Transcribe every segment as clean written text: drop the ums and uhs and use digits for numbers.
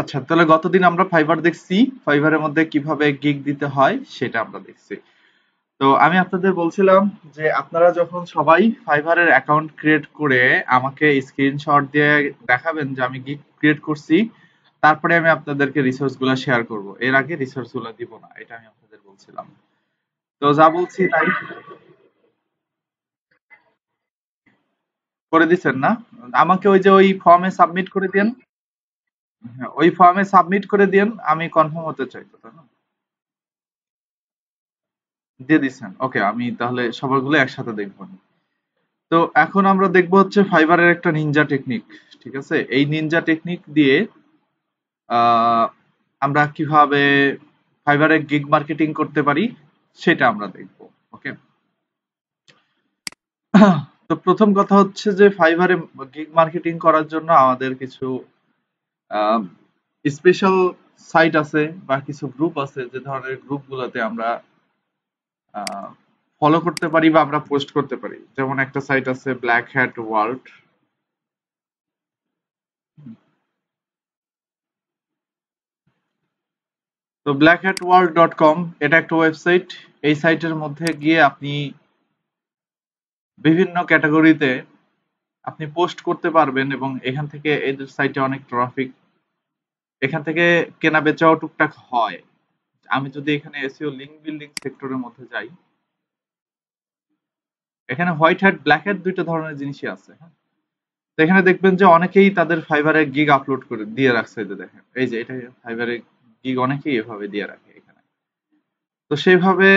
আচ্ছা, তাহলে গতদিন আমরা ফাইবার দেখছি, ফাইবারের মধ্যে কিভাবে গিগ দিতে হয় সেটা আমরা দেখছি। তো আমি আপনাদের বলছিলাম যে আপনারা যখন সবাই ফাইবারের অ্যাকাউন্ট ক্রিয়েট করে আমাকে স্ক্রিনশট দিয়ে দেখাবেন যে আমি গিগ ক্রিয়েট করছি, তারপরে আমি আপনাদেরকে রিসোর্স গুলা শেয়ার করব। এর আগে রিসোর্স গুলা দিব না, এটা আমি আপনাদের বলছিলাম। তো যা বলছি তাই করে দিচ্ছেন না? আমাকে ওই যে ওই ফর্মে সাবমিট করে দেন। হ্যাঁ, ওই ফর্মে সাবমিট করে দেন, আমি কনফার্ম হতে চাই তো, তাই না? দিয়ে দিচ্ছেন, ওকে, আমি তাহলে সবগুলো একসাথে দেখবো। তো এখন আমরা দেখবো হচ্ছে ফাইবারের একটা নিনজা টেকনিক। ঠিক আছে, এই নিনজা টেকনিক দিয়ে আহ, আমরা কিভাবে ফাইবারে গিগ মার্কেটিং করতে পারি সেটা আমরা দেখবো। ওকে, তো প্রথম কথা হচ্ছে যে ফাইবারে গিগ মার্কেটিং করার জন্য আমাদের কিছু স্পেশাল সাইট আছে বা কিছু গ্রুপ আছে, যে ধরনের গ্রুপগুলোতে আমরা ফলো করতে পারি বা আমরা পোস্ট করতে পারি। যেমন একটা সাইট আছে ব্ল্যাক হ্যাট ওয়ার্ল্ড। তো blackhatworld.com এটা একটা ওয়েবসাইট। এই সাইটের মধ্যে গিয়ে আপনি বিভিন্ন ক্যাটাগরিতে আপনি পোস্ট করতে পারবেন এবং এখান থেকে এদের সাইটে অনেক ট্রাফিক, এখান থেকে কেনা বেচাও টুকটাক হয়। আমি যদি এখানে এসইও লিংক বিল্ডিং সেক্টরের মধ্যে যাই, এখানে হোয়াইট হ্যাট ব্ল্যাক হ্যাট দুইটা ধরনের জিনিসই আছে, হ্যাঁ। তো এখানে দেখবেন যে অনেকেই তাদের ফাইবারে গিগ আপলোড করে দিয়ে রাখছে, এই যে দেখেন, এই যে এটা ফাইবারে গিগ অনেকেই এভাবে দিয়ে রাখে এখানে। তো সেইভাবে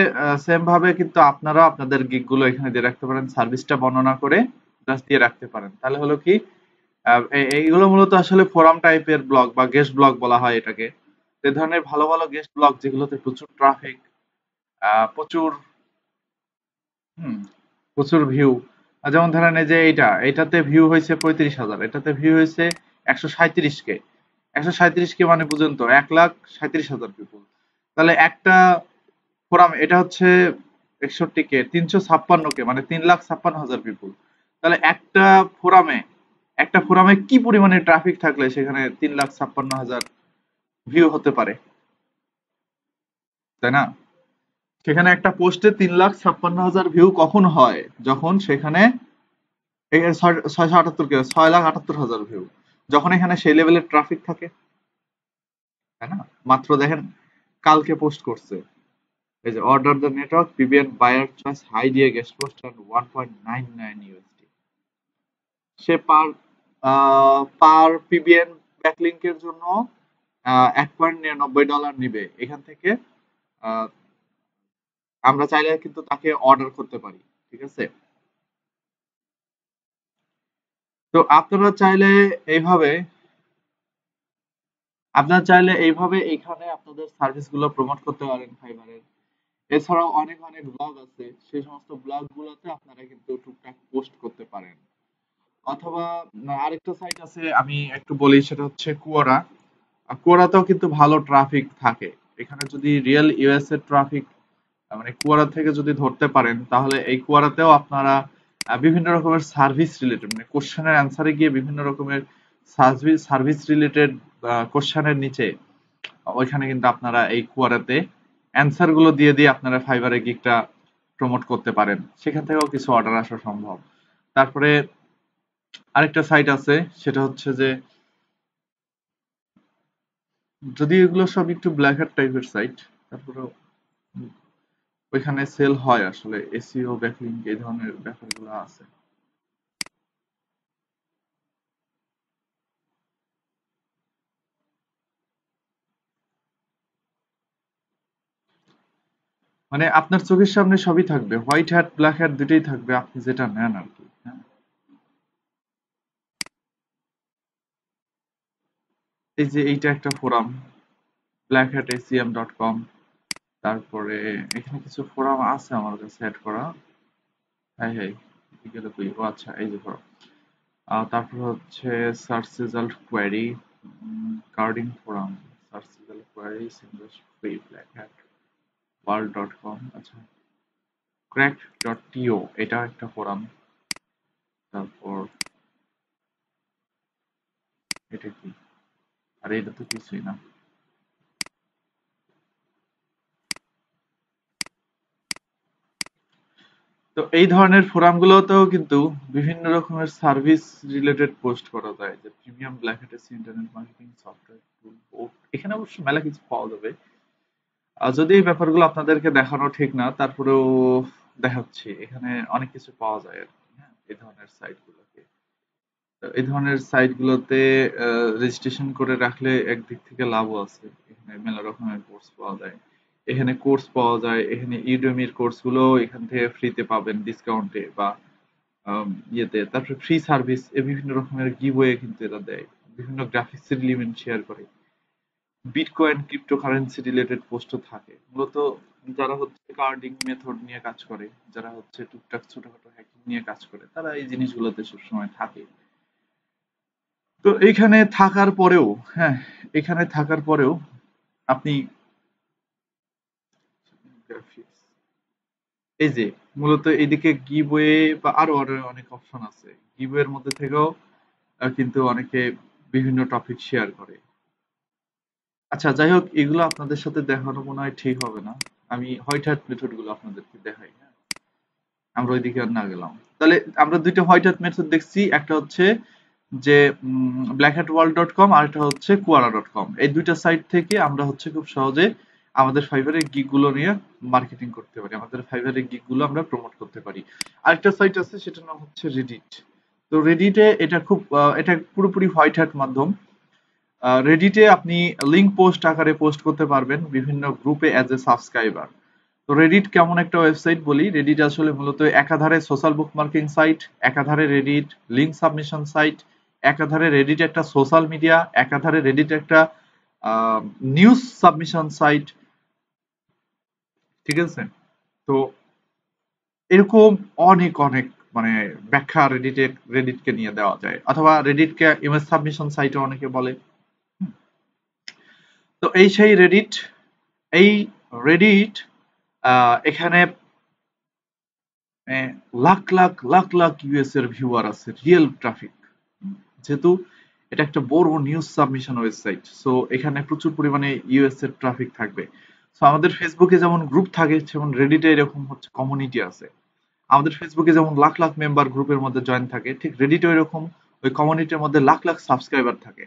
সেম ভাবে কিন্তু আপনারা আপনাদের গিগ গুলো এখানে দিয়ে রাখতে পারেন, সার্ভিসটা বর্ণনা করে জাস্ট দিয়ে রাখতে পারেন। তাহলে হলো কি, এইগুলো মূলত আসলে ফোরাম টাইপের ব্লগ বা গেস্ট ব্লগ বলা হয় এটাকে। এ ধরনের ভালো ভালো গেস্ট ব্লগ যেগুলোতে প্রচুর ট্রাফিক, প্রচুর হুম প্রচুর ভিউ। যেমন ধরেন এই যে এটাতে ভিউ হয়েছে 35,000, এটাতে ভিউ হয়েছে 137K। 137K মানে বুঝুন তো, 1,37,000 পিপুল। তাহলে একটা ফোরাম এটা হচ্ছে 61K, 356K মানে 3,56,000 পিপুল। তাহলে একটা ফোরামে কি পরিমাণে ট্রাফিক থাকলে সেখানে 3,56,000 ভিউ হতে পারে, তাই না? সেখানে একটা পোস্টে 3,56,000 ভিউ কখন হয়? যখন সেখানে 678K, 6,78,000 ভিউ, যখন এখানে সেই লেভেলের ট্রাফিক থাকে, তাই না? মাত্র দেখেন কালকে পোস্ট করছে, এই যে order the network PBN buyer choice হাই দিয়ে গেস্ট পোস্ট 1.99 ইউএসডি। সে পার পিবিএন ব্যাকলিংকের জন্য $1.99 নিবে এখান থেকে। আহ, আমরা চাইলে কিন্তু তাকে অর্ডার করতে পারি। ঠিক আছে, তো এইভাবে আপনারা চাইলে এইখানে আপনাদের সার্ভিস গুলো প্রমোট করতে পারেন ফাইবারের। এছাড়াও অনেক অনেক ব্লগ আছে, সেই সমস্ত ব্লগ গুলোতে আপনারা কিন্তু টুকটাক পোস্ট করতে পারেন। অথবা আরেকটা সাইট আছে আমি একটু বলি, সেটা হচ্ছে কুয়োরা। কুয়োরাতেও কিন্তু ভালো ট্রাফিক থাকে। এখানে যদি রিয়েল ইউএস এর ট্রাফিক মানে কুয়ারা থেকে যদি ধরতে পারেন, তাহলে এই কুয়ারাতেও আপনারা বিভিন্ন রকমের সার্ভিস রিলেটেড মানে কোশ্চেনের অ্যান্সারে গিয়ে বিভিন্ন রকমের সার্ভিস রিলেটেড কোশ্চেনের নিচে ওইখানে কিন্তু আপনারা এই কুয়ারাতে অ্যান্সার গুলো দিয়ে দিয়ে আপনারা ফাইবারে গিগটা প্রমোট করতে পারেন, সেখান থেকেও কিছু অর্ডার আসা সম্ভব। তারপরে আরেকটা সাইট আছে, সেটা হচ্ছে যে, যদি এগুলো সব একটু ব্ল্যাক হ্যাট টাইপের সাইট, তারপরে ওইখানে সেল হয় আসলে এসইও ব্যাকলিংক এই ধরনের ব্যাপারগুলো আছে। মানে আপনার চোখের সামনে সবই থাকবে, হোয়াইট হ্যাট ব্ল্যাক হ্যাট দুটোই থাকবে, আপনি যেটা নেন আর কি, হ্যাঁ। এই যে এইটা একটা ফোরাম, blackhatacium.com। তারপরে এখানে কিছু ফোরাম আছে আমার কাছে অ্যাড করা। হ্যাঁ হ্যাঁ, গেলে কই, ও আচ্ছা, এই যে ফোরাম। তারপর হচ্ছে search result query, carding forum, search result query single free black hat world. আচ্ছা, cracked.to এটা একটা ফোরাম। তারপর এটা কি, আরে এটা তো কিছুই না। তো এই ধরনের ফোরামগুলোতেও কিন্তু বিভিন্ন রকমের সার্ভিস রিলেটেড পোস্ট করা যায়, যে premium black hat internet marketing software tool board, এখানে অবশ্য মেলা কিছু পাওয়া যাবে। আর যদি এই ব্যাপারগুলো আপনাদেরকে দেখানো ঠিক না, তারপরেও দেখাচ্ছি, এখানে অনেক কিছু পাওয়া যায় আর কি, হ্যাঁ, এই ধরনের সাইটগুলোতে। তো এই ধরনের সাইটগুলোতে রেজিস্ট্রেশন করে রাখলে একদিক থেকে লাভও আছে, এখানে মেলা রকমের কোর্স পাওয়া যায়। এখানে কোর্স পাওয়া যায়, এখানে ইউডেমির কোর্সগুলো এখান থেকে ফ্রিতে পাবেন ডিসকাউন্টে বা ইয়েতে। তারপরে ফ্রি সার্ভিস, বিভিন্ন রকমের গিভওয়ে কিন্তু এরা দেয়, বিভিন্ন গ্রাফিক্স এলিমেন্ট শেয়ার করে, বিটকয়েন ক্রিপ্টোকারেন্সি রিলেটেড পোস্টও থাকে। মূলত যারা হচ্ছে কার্ডিং মেথড নিয়ে কাজ করে, যারা হচ্ছে টুকটাক ছোটখাটো হ্যাকিং নিয়ে কাজ করে, তারা এই জিনিসগুলোতে সবসময় থাকে। তো এইখানে থাকার পরেও, হ্যাঁ, এখানে থাকার পরেও আপনি graphics, এই যে মূলত এদিকে গিভওয়ে বা আরো আরো অনেক অপশন আছে, গিভওয়ের মধ্যে থেকেও কিন্তু অনেকে বিভিন্ন টপিক শেয়ার করে। আচ্ছা, যাই হোক, এগুলো আপনাদের সাথে দেখানো মনে হয় ঠিক হবে না। আমি হোয়াইট হ্যাট মেথড গুলো আপনাদেরকে দেখাই, হ্যাঁ, আমরা ওইদিকে আর না গেলাম। তাহলে আমরা দুইটা হোয়াইট হ্যাট মেথড দেখছি, একটা হচ্ছে যে blackhatworld.com, আর একটা হচ্ছে quora.com। এই দুইটা সাইট থেকে আমরা হচ্ছে খুব সহজে আমাদের ফাইবারের গিগ গুলো নিয়ে মার্কেটিং করতে পারি, আমাদের ফাইবারের গিগ গুলো আমরা প্রমোট করতে পারি। আরেকটা সাইট আছে, সেটার নাম হচ্ছে রেডিট। তো রেডিটে এটা খুব এটা পুরোপুরি হোয়াইট হ্যাট মাধ্যম। রেডিটে আপনি লিঙ্ক পোস্ট আকারে পোস্ট করতে পারবেন বিভিন্ন গ্রুপে অ্যাজ এ সাবস্ক্রাইবার। তো রেডিট কেমন একটা ওয়েবসাইট বলি, রেডিট আসলে মূলত একাধারে সোশ্যাল বুকমার্কিং সাইট, একাধারে রেডিট লিঙ্ক সাবমিশন সাইট, একাধারে রেডিট একটা সোশ্যাল মিডিয়া, একাধারে রেডিট একটা নিউজ সাবমিশন সাইট, ঠিক আছে? তো এরকম অনেক অনেক মানে ব্যাখ্যা রেডিটকে নিয়ে দেওয়া যায়, অথবা রেডিটকে ইমেজ সাবমিশন সাইটও অনেকে বলে। তো এই সেই রেডিট, এই রেডিট এখানে লাখ লাখ লাখ লাখ ইউএস এর ভিউয়ার আছে, রিয়েল ট্রাফিক, যেহেতু এটা একটা বড় নিউজ সাবমিশন ওয়েবসাইট, সো এখানে প্রচুর পরিমাণে ইউএস এর ট্রাফিক থাকবে। সো আমাদের ফেসবুকে যেমন গ্রুপ থাকে, যেমন রেডিটে এরকম হচ্ছে কমিউনিটি আছে। আমাদের ফেসবুকে যেমন লাখ লাখ মেম্বার গ্রুপের মধ্যে জয়েন থাকে, ঠিক রেডিটে এরকম ওই কমিউনিটির মধ্যে লাখ লাখ সাবস্ক্রাইবার থাকে।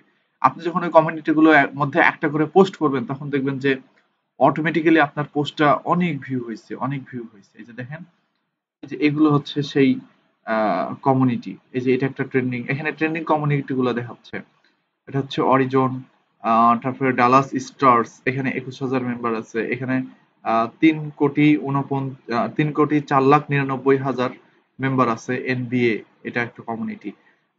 আপনি যখন ওই কমিউনিটি গুলো মধ্যে একটা করে পোস্ট করবেন, তখন দেখবেন যে অটোমেটিক্যালি আপনার পোস্টটা অনেক ভিউ হয়েছে, অনেক ভিউ হয়েছে। এই যে দেখেন, এই যে এগুলো হচ্ছে সেই কমিউনিটি। এই যে এটা একটা ট্রেন্ডিং, এখানে ট্রেন্ডিং কমিউনিটি গুলো দেখাচ্ছে। এটা হচ্ছে অরিজন, তারপরে ডালাস স্টার্স, এখানে 21,000 মেম্বার আছে। এখানে 3,4,99,000 মেম্বার আছে। এনবিএ, এটা একটা কমিউনিটি।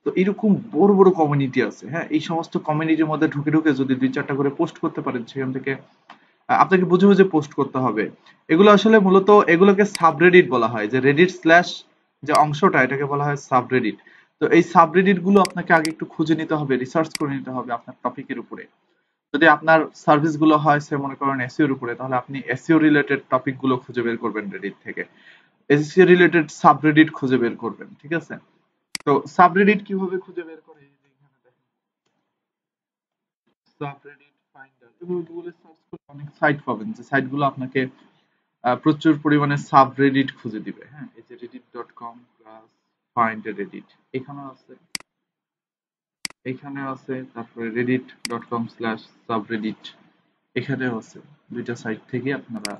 তো এরকম বড় বড় কমিউনিটি আছে, হ্যাঁ। এই সমস্ত কমিউনিটির মধ্যে ঢুকে ঢুকে যদি দুই চারটা করে পোস্ট করতে পারেন, সেখান থেকে আপনাকে বুঝে বুঝে পোস্ট করতে হবে। এগুলো আসলে মূলত এগুলোকে সাবরেডিট বলা হয়, যে রেডিট স্ল্যাশ যে অংশটা, এটাকে বলা হয় সাবরেডিট। তো এই সাবরেডিট গুলো আপনাকে আগে একটু খুঁজে নিতে হবে, রিসার্চ করে নিতে হবে আপনার টপিকের উপরে। যদি আপনার সার্ভিস গুলো হয় সে মনে করেন এসইও এর উপরে, তাহলে আপনি এসইও রিলেটেড টপিক গুলো খুঁজে বের করবেন রেডিট থেকে, এসইও রিলেটেড সাবরেডিট খুঁজে বের করবেন, ঠিক আছে? তো সাবরেডিট কিভাবে খুঁজে বের করে, এই যে এখানে দেখেন, সাবরেডিট ফাইন্ডার, এভাবে গুগলে সার্চ করলে অনেক সাইট পাবেন, যে সাইটগুলো আপনাকে প্রচুর পরিমাণে সাবরেডিট খুঁজে দিবে, হ্যাঁ। এই যে reddit.com প্লাস ফাইন্ড রেডিট, এখানেও আছে, এখানে আছে, তারপরে reddit.com/subreddit, এখানেও আছে। দুইটা সাইট থেকে আপনারা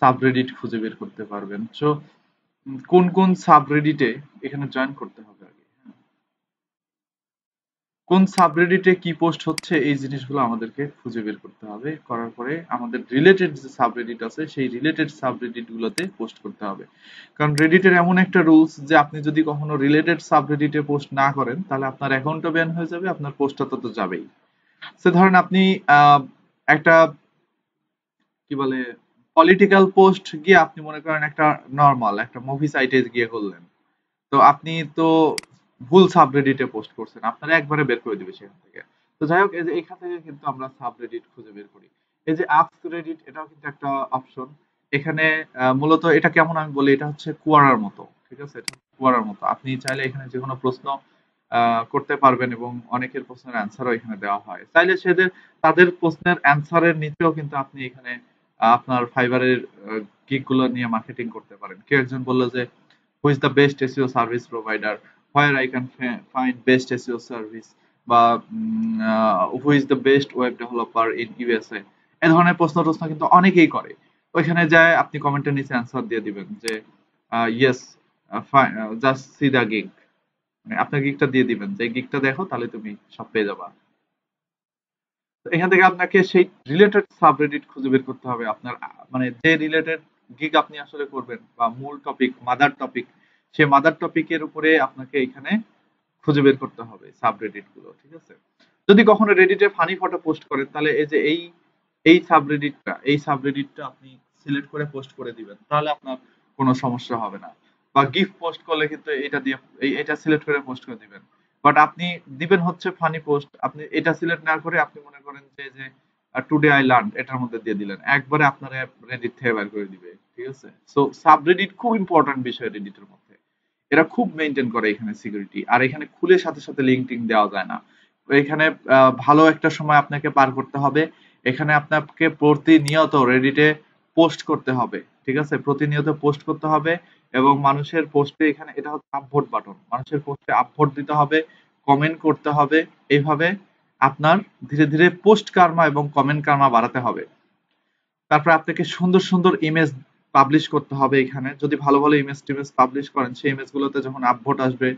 সাবরেডিট খুঁজে বের করতে পারবেন। সো কোন কোন সাবরেডিটে এখানে জয়েন করতে হবে আগে, হ্যাঁ? কোন সাবরেডিটে কি পোস্ট হচ্ছে, এই জিনিসগুলো আমাদেরকে খুঁজে বের করতে হবে। করার পরে আমাদের রিলেটেড যে সাবরেডিট আছে, সেই রিলেটেড সাবরেডিট গুলোতে পোস্ট করতে হবে। কারণ রেডিটের এমন একটা রুলস, যে আপনি যদি কখনো রিলেটেড সাবরেডিটে পোস্ট না করেন, তাহলে আপনার অ্যাকাউন্টও ব্যান হয়ে যাবে, আপনার পোস্টটা তো যাবেই। সে ধরেন আপনি একটা কি বলে পলিটিক্যাল পোস্ট গিয়ে আপনি মনে করেন একটা নর্মাল একটা মুভি সাইটে গিয়ে করলেন, তো আপনি তো ভুল সাবরেডিটে পোস্ট করছেন, আপনারা একবারে বের করে দিবে সেখান থেকে। তো যাই হোক, এই যে এখান থেকে কিন্তু আমরা সাবরেডিট খুঁজে বের করি। এই যে আস্ক রেডিট, এটাও কিন্তু একটা অপশন। এখানে মূলত এটা কেমন আমি বলি, এটা হচ্ছে কুয়ারার মতো, ঠিক আছে? এটা কুয়ারার মতো, আপনি চাইলে এখানে যে কোনো প্রশ্ন করতে পারবেন এবং অনেকের প্রশ্নের অ্যান্সারও এখানে দেওয়া হয়। চাইলে তাদের প্রশ্নের অ্যান্সারের নিচেও কিন্তু আপনি এখানে আপনার ফাইবারের গিগ গুলো নিয়ে মার্কেটিং করতে পারেন। কেউ একজন বলল যে who is the best SEO service provider, where I can find best SEO service, বা who is the best web developer in USA. এ ধরনের প্রশ্ন কিন্তু অনেকেই করে। ওইখানে যায় আপনি কমেন্টের নিচে অ্যান্সার দিয়ে দিবেন যে yes, just see the gig, মানে আপনার গিগটা দিয়ে দিবেন যে গিগটা দেখো তাহলে তুমি সব পেয়ে যাবা। তো এখান থেকে আপনাকে সেই রিলেটেড সাবরেডিট খুঁজে বের করতে হবে আপনার মানে যে রিলেটেড গিগ আপনি আসলে করবেন বা মূল টপিক মাদার টপিক, সেই মাদার টপিকের উপরে আপনাকে এখানে খুঁজে বের করতে হবে সাবরেডিট গুলো, ঠিক আছে? যদি কখনো রেডিটে ফানি ফটো পোস্ট করেন তাহলে এই যে এই সাবরেডিটটা আপনি সিলেক্ট করে পোস্ট করে দিবেন, তাহলে আপনার কোনো সমস্যা হবে না। বা গিফট পোস্ট করলে কিন্তু এটা দিয়ে এটা সিলেক্ট করে পোস্ট করে দিবেন। বাট আপনি দিবেন হচ্ছে ফানি পোস্ট, আপনি এটা সিলেক্ট না করে আপনি মনে করেন যে টুডে আই লার্ন এটার মধ্যে দিয়ে দিলেন, একবারে আপনার রেডিট থেকে বের করে দিবে, ঠিক আছে? সো সাবরেডিট খুব ইম্পর্টেন্ট বিষয় রেডিটের মধ্যে। এরা খুব মেনটেন করে এখানে সিকিউরিটি, আর এখানে খুলে সাথে সাথে লিঙ্ক টিঙ্ক দেওয়া যায় না। তো এখানে ভালো একটা সময় আপনাকে পার করতে হবে। এখানে আপনাকে প্রতিনিয়ত রেডিটে পোস্ট করতে হবে, ঠিক আছে? প্রতিনিয়ত পোস্ট করতে হবে এবং মানুষের পোস্টে এখানে এটা হচ্ছে আপভোট বাটন, মানুষের পোস্টে আপভোট দিতে হবে, কমেন্ট করতে হবে। এইভাবে আপনার ধীরে ধীরে পোস্ট কার্মা এবং কমেন্ট কার্মা বাড়াতে হবে। তারপর আপনাকে সুন্দর সুন্দর ইমেজ পাবলিশ করতে হবে। এখানে যদি ভালো ভালো ইমেজ টিমেজ পাবলিশ করেন, সেই ইমেজ গুলোতে যখন আপভোট আসবে,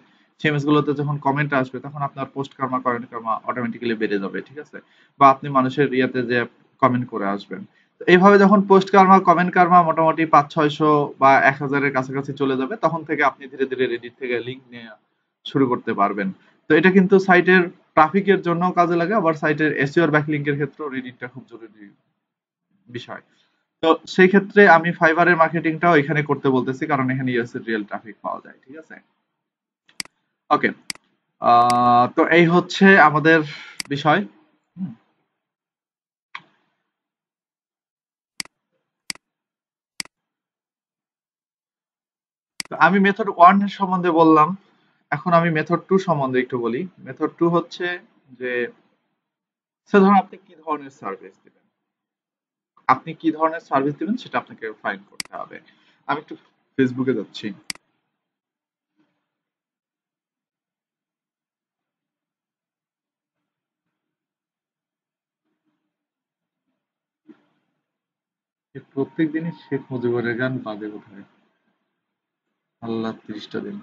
সেই ইমেজ গুলোতে যখন কমেন্ট আসবে, তখন আপনার post Karma comment Karma automatically বেড়ে যাবে, ঠিক আছে? বা আপনি মানুষের ইয়েতে যে কমেন্ট করে আসবেন। তো এইভাবে যখন পোস্ট কার্মা কমেন্ট কার্মা মোটামুটি 500-600 বা 1000-এর কাছাকাছি চলে যাবে, তখন থেকে আপনি ধীরে ধীরে রেডিট থেকে লিঙ্ক নিয়ে শুরু করতে পারবেন। তো এটা কিন্তু সাইটের ট্রাফিকের জন্য কাজে লাগে, আবার সাইটের এসইও এর ব্যাকলিংকের ক্ষেত্রেও রেডিটটা খুব জরুরি বিষয়। তো সেই ক্ষেত্রে আমি ফাইবারের মার্কেটিংটাও এখানে করতে বলতেছি, কারণ এখানে ইউএস এর রিয়েল ট্রাফিক পাওয়া যায়, ঠিক আছে? ওকে, তো এই হচ্ছে আমাদের বিষয়। হুম, তো আমি মেথড 1 এর সম্বন্ধে বললাম, এখন আমি মেথড 2 সম্বন্ধে একটু বলি। মেথড 2 হচ্ছে যে ধরুন আপনি কি ধরনের সার্ভিস দিবেন সেটা আপনাকে ফাইন্ড করতে হবে। আমি একটু ফেসবুকে যাচ্ছি। প্রত্যেক দিনই শেখ মুজিবুরের গান বাজে কোথায়? আল্লাহ 30টা দিন।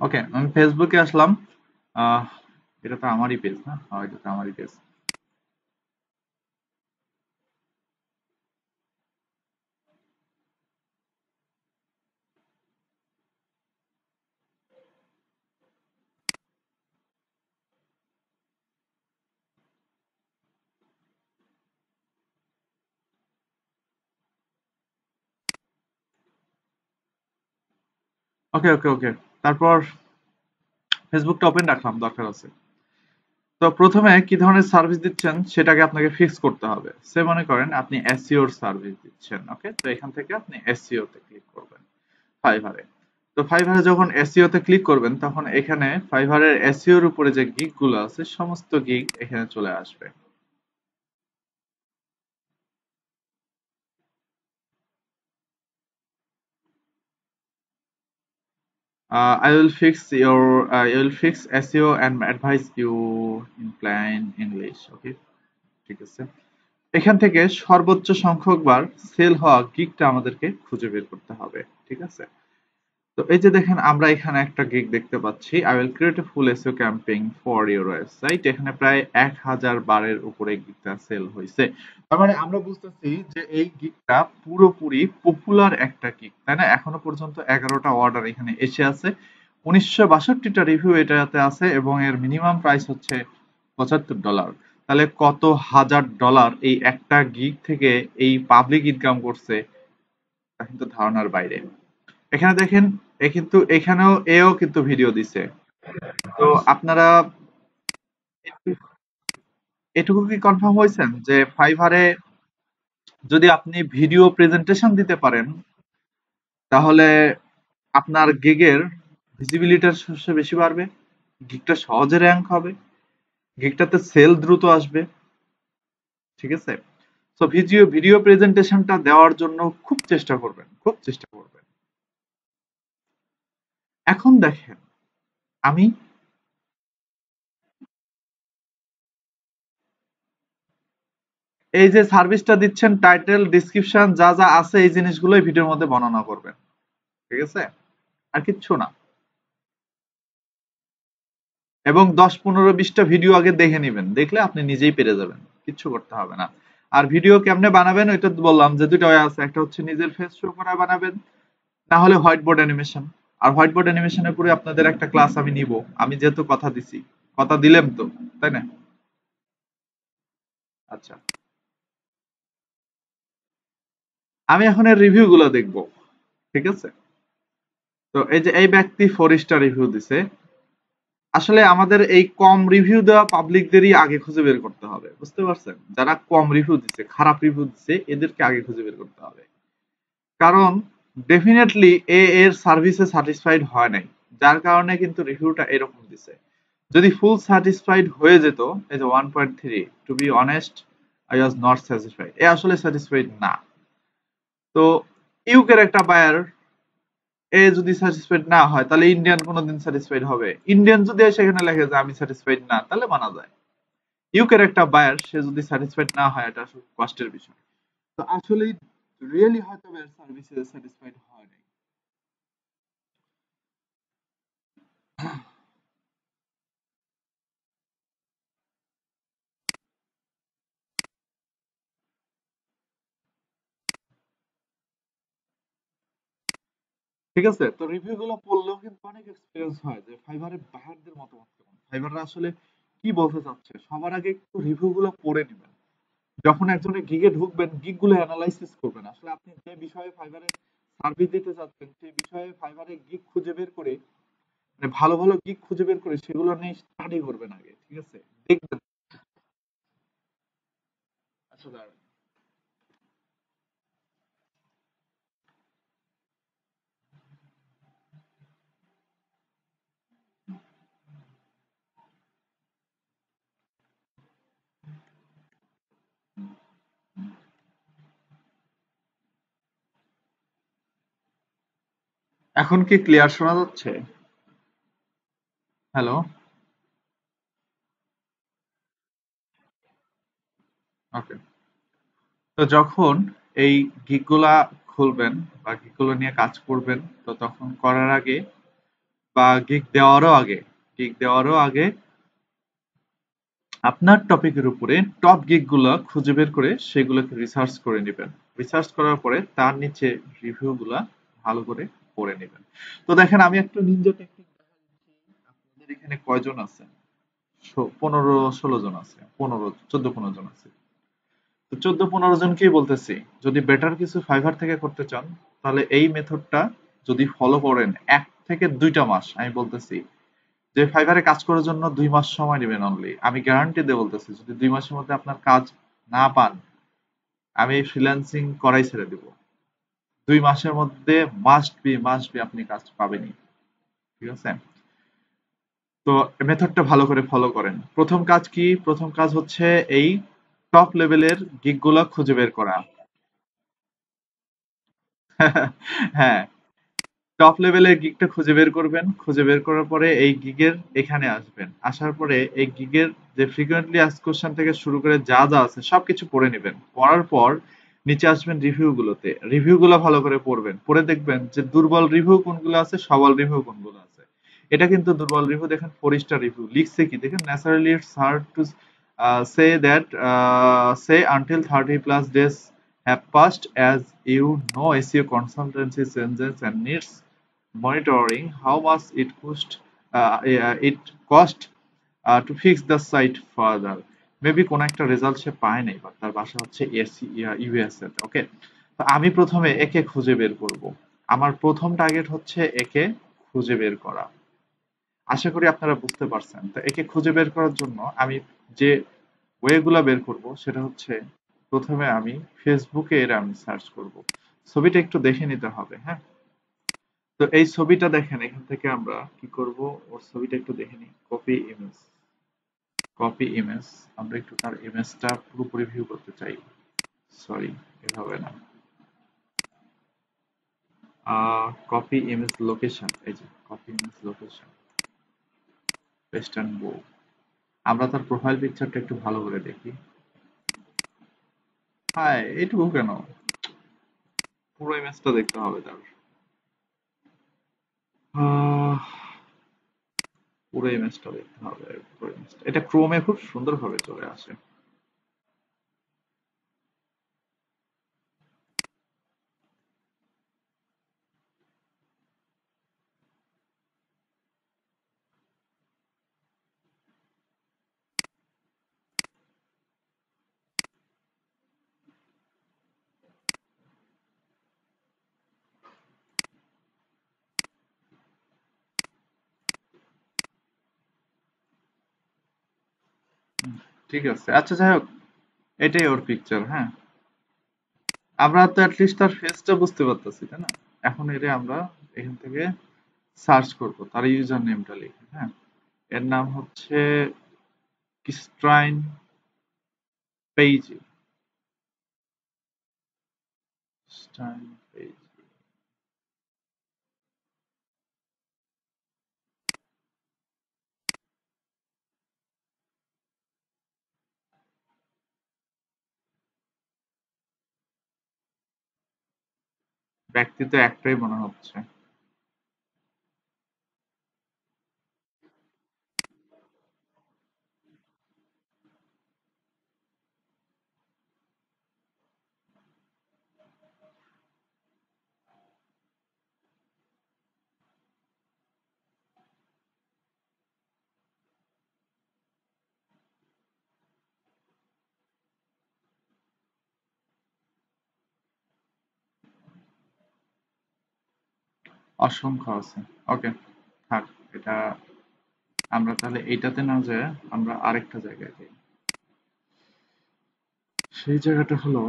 ওকে, আমি ফেসবুকে আসলাম। আহ এটা তো আমারই পেজ না? হ্যাঁ, এটা তো আমারই পেজ। ওকে ওকে ওকে, তারপর ফেসবুকটা ওপেন রাখলাম, দরকার আছে। তো প্রথমে কি ধরনের সার্ভিস দিচ্ছেন সেটাকে আপনাকে ফিক্স করতে হবে। সে মনে করেন আপনি এসইও এর সার্ভিস দিচ্ছেন, ওকে? তো এখান থেকে আপনি এসইও তে ক্লিক করবেন ফাইভারে। তো ফাইভারে যখন এসইও তে ক্লিক করবেন, তখন এখানে ফাইভারের এসইও এর উপরে যে গিগ গুলো আছে সমস্ত গিগ এখানে চলে আসবে। I will fix SEO and advise you in plain English. Okay, ঠিক আছে। এখান থেকে সর্বোচ্চ সংখ্যক বার সেল হওয়া গিগটা আমাদেরকে খুঁজে বের করতে হবে, ঠিক আছে? তো এই যে দেখেন আমরা এখানে একটা গিগ দেখতে পাচ্ছি, I will create a full SEO campaign for your website। এখানে প্রায় 1000 বারের উপরে গিগটা সেল হয়েছে। তার মানে আমরা বুঝতেছি যে এই গিগটা পুরোপুরি পপুলার একটা গিগ, তাই না? এখনো পর্যন্ত 11টা অর্ডার এখানে এসে আছে, 1962টা রিভিউ এটাতে আছে এবং এর মিনিমাম প্রাইস হচ্ছে $75। তাহলে কত হাজার ডলার এই একটা গিগ থেকে এই পাবলিক ইনকাম করছে, তা কিন্তু ধারণার বাইরে। এখানে দেখেন, কিন্তু এখানেও এও কিন্তু ভিডিও দিছে। তো আপনারা এটুকু কি কনফার্ম হয়েছেন যে ফাইভারে যদি আপনি ভিডিও প্রেজেন্টেশন দিতে পারেন তাহলে আপনার গিগের ভিজিবিলিটির বেশি বাড়বে, গিগটা সহজে র্যাঙ্ক হবে, গিগটাতে সেল দ্রুত আসবে। ঠিক আছে? তো ভিডিও ভিডিও প্রেজেন্টেশনটা দেওয়ার জন্য খুব চেষ্টা করবেন, খুব চেষ্টা করবেন। এখন দেখেন, আমি এই যে সার্ভিসটা দিচ্ছেন, টাইটেল ডিসক্রিপশন যা যা আছে এই জিনিসগুলোই ভিডিওর মধ্যে বর্ণনা করবেন। ঠিক আছে? আর কিচ্ছু না। এবং 10, 15, 20টা ভিডিও আগে দেখে নিবেন, দেখলে আপনি নিজেই পেরে যাবেন, কিচ্ছু করতে হবে না। আর ভিডিও কেমনে বানাবেন ওইটা তো বললাম যে দুটো ওয়ে আছে, একটা হচ্ছে নিজের ফেস শো করা বানাবেন, না হলে হোয়াইট বোর্ড অ্যানিমেশন। আর হোয়াইট বোর্ড অ্যানিমেশনের পরে আপনাদের একটা ক্লাস আমি নিব, আমি যেহেতু কথা দিছি, কথা দিলেম তো, তাই না? আচ্ছা, আমি এখন এর রিভিউ গুলো দেখবো। ঠিক আছে? তো এই যে এই ব্যক্তি 4 স্টার রিভিউ দিছে, আসলে আমাদের এই কম রিভিউ দেওয়া পাবলিকদেরই আগে খুঁজে বের করতে হবে, বুঝতে পারছেন? যারা কম রিভিউ দিচ্ছে, খারাপ রিভিউ দিচ্ছে, এদেরকে আগে খুঁজে বের করতে হবে। কারণ ডেফিনেটলি এর সার্ভিসে স্যাটিসফাইড হয় নাই, যার কারণে কিন্তু রিভিউটা এরকম দিছে। যদি ফুল স্যাটিসফাইড হয়ে যেত, এই যে 1.3, to be honest I was not satisfied, এ আসলে স্যাটিসফাইড না। তো ইউকের একটা বায়ার এ যদি স্যাটিসফাইড না হয়, তাহলে ইন্ডিয়ান কোনোদিন স্যাটিসফাইড হবে? ইন্ডিয়ান যদি সেখানে লেখে যে আমি স্যাটিসফাইড না, তাহলে মানা যায়। ইউকের একটা বায়ার সে যদি স্যাটিসফাইড না হয়, এটা আসলে কষ্টের বিষয়। তো আসলে রিয়েলি হয়তো এর সার্ভিসে স্যাটিসফাইড হয় নাই। ঠিক আছে? তো রিভিউ গুলো পড়লেও কিন্তু অনেক এক্সপিরিয়েন্স হয় যে ফাইবারের বায়ারদের মতামত কেমন, ফাইবাররা আসলে কি বলতে চাচ্ছে। সবার আগে একটু রিভিউ গুলো পড়ে নেবেন। যখন একজনের গিগে ঢুকবেন, গিগ গুলো অ্যানালাইসিস করবেন। আসলে আপনি যে বিষয়ে ফাইবারে সার্ভিস দিতে চাচ্ছেন, সেই বিষয়ে ফাইবারে গিগ খুঁজে বের করে, মানে ভালো ভালো গিগ খুঁজে বের করে সেগুলো নিয়ে স্টাডি করবেন আগে। ঠিক আছে? দেখবেন। আচ্ছা, দাঁড়ান। এখন কি ক্লিয়ার শোনা যাচ্ছে? হ্যালো? ওকে। তো যখন এই গিগ গুলা খুলবেন বা গিগ গুলো নিয়ে কাজ করবেন, তো তখন করার আগে বা গিগ দেওয়ারও আগে আপনার টপিকের উপরে টপ গিগ গুলা খুঁজে বের করে সেগুলোকে রিসার্চ করে নেবেন। রিসার্চ করার পরে তার নিচে রিভিউ গুলা ভালো করে পড়ে নেবেন। তো দেখেন, আমি একটা নিনজা টেকনিক দেখাচ্ছি। আপনাদের এখানে কয়জন আছে? 15, 16 জন আছে, 14, 15 জন আছে। তো 14, 15 জনকেই বলতেছি, যদি বেটার কিছু ফাইবার থেকে করতে চান, তাহলে এই মেথডটা যদি ফলো করেন 1 থেকে 2টা মাস, আমি বলতেছি যে ফাইবারে কাজ করার জন্য 2 মাস সময় নেবেন অনলি, আমি গ্যারান্টি দিয়ে বলতেছি, যদি 2 মাসের মধ্যে আপনার কাজ না পান, আমি ফ্রিল্যান্সিং করাই ছেড়ে দিব। 2 মাসের মধ্যে মাস্ট বি আপনি কাজ পাবেনই। ঠিক আছে? তো মেথডটা ভালো করে ফলো করেন। প্রথম কাজ কি? প্রথম কাজ হচ্ছে এই টপ লেভেলের গিগ গুলা খুঁজে বের করা। হ্যাঁ, টপ লেভেলের গিগটা খুঁজে বের করবেন। খুঁজে বের করার পরে এই গিগের এখানে আসবেন। আসার পরে এই গিগের যে ফ্রিকোয়েন্টলি আস্কড কোশ্চেন থেকে শুরু করে যা যা আছে সবকিছু পড়ে নেবেন। পড়ার পর নিচে আসবেন রিভিউ গুলোতে। রিভিউ গুলো ভালো করে পড়বেন। পড়ে দেখবেন যে দুর্বল রিভিউ কোনগুলো আছে, সবল রিভিউ কোনগুলো আছে। এটা কিন্তু দুর্বল রিভিউ, দেখেন 4 স্টার রিভিউ লিখছে কি দেখেন, naturally it's hard to say that say until 30+ days have passed. As you know, SEO consultancy changes and needs monitoring. How much it cost to fix the site further? Maybe কোন একটা result সে পায় নাই, বা তার বাসা হচ্ছে USA. ওকে, তো আমি প্রথমে একে খুঁজে বের করব। আমার প্রথম টার্গেট হচ্ছে একে খুঁজে বের করা। আশা করি আপনারা বুঝতে পারছেন। তো একে খুঁজে বের করার জন্য আমি যে ওয়েগুলা বের করব সেটা হচ্ছে প্রথমে আমি ফেসবুকে এর আমি সার্চ করব। ছবিটা একটু দেখে নিতে হবে, হ্যাঁ? তো এই ছবিটা দেখেন, এখান থেকে আমরা কি করব, ওর ছবিটা একটু দেখে নিই। Copy image, copy image. আমরা একটু তার ইমেজটা পুরোপুরি ভিউ করতে চাই। সরি, এভাবে না। কপি ইমেজ লোকেশন, এই যে কপি ইমেজ লোকেশন, ওয়েস্টার্ন বো। আমরা তার প্রোফাইল পিকচারটা একটু ভালো করে দেখি। হ্যাঁ, এইটুকু কেন, পুরো ইমেজটা দেখতে হবে তার। আহ, পুরো ইমেজটা দেখতে হবে, পুরো ইমেজটা। এটা ক্রোমে খুব সুন্দরভাবে চলে আসে। ঠিক আছে, আচ্ছা যাই হোক, এটাই ওর পিকচার, হ্যাঁ। আমরা তো অ্যাটলিস্ট তার ফেসটা বুঝতে পারতেছি, তাই না? এখন এটা আমরা এখান থেকে সার্চ করব, তার ইউজার নেমটা লিখে, হ্যাঁ। এর নাম হচ্ছে কিস্ট্রাইন পেইজি, কিস্ট্রাইন পেইজি। ব্যক্তি তো একটাই মনে হচ্ছে। অসংখ্য আছে। ওকে, থাক। এটা আমরা তাহলে এইটাতে না যায়, আমরা আরেকটা জায়গায় যাই। সেই জায়গাটা হলো,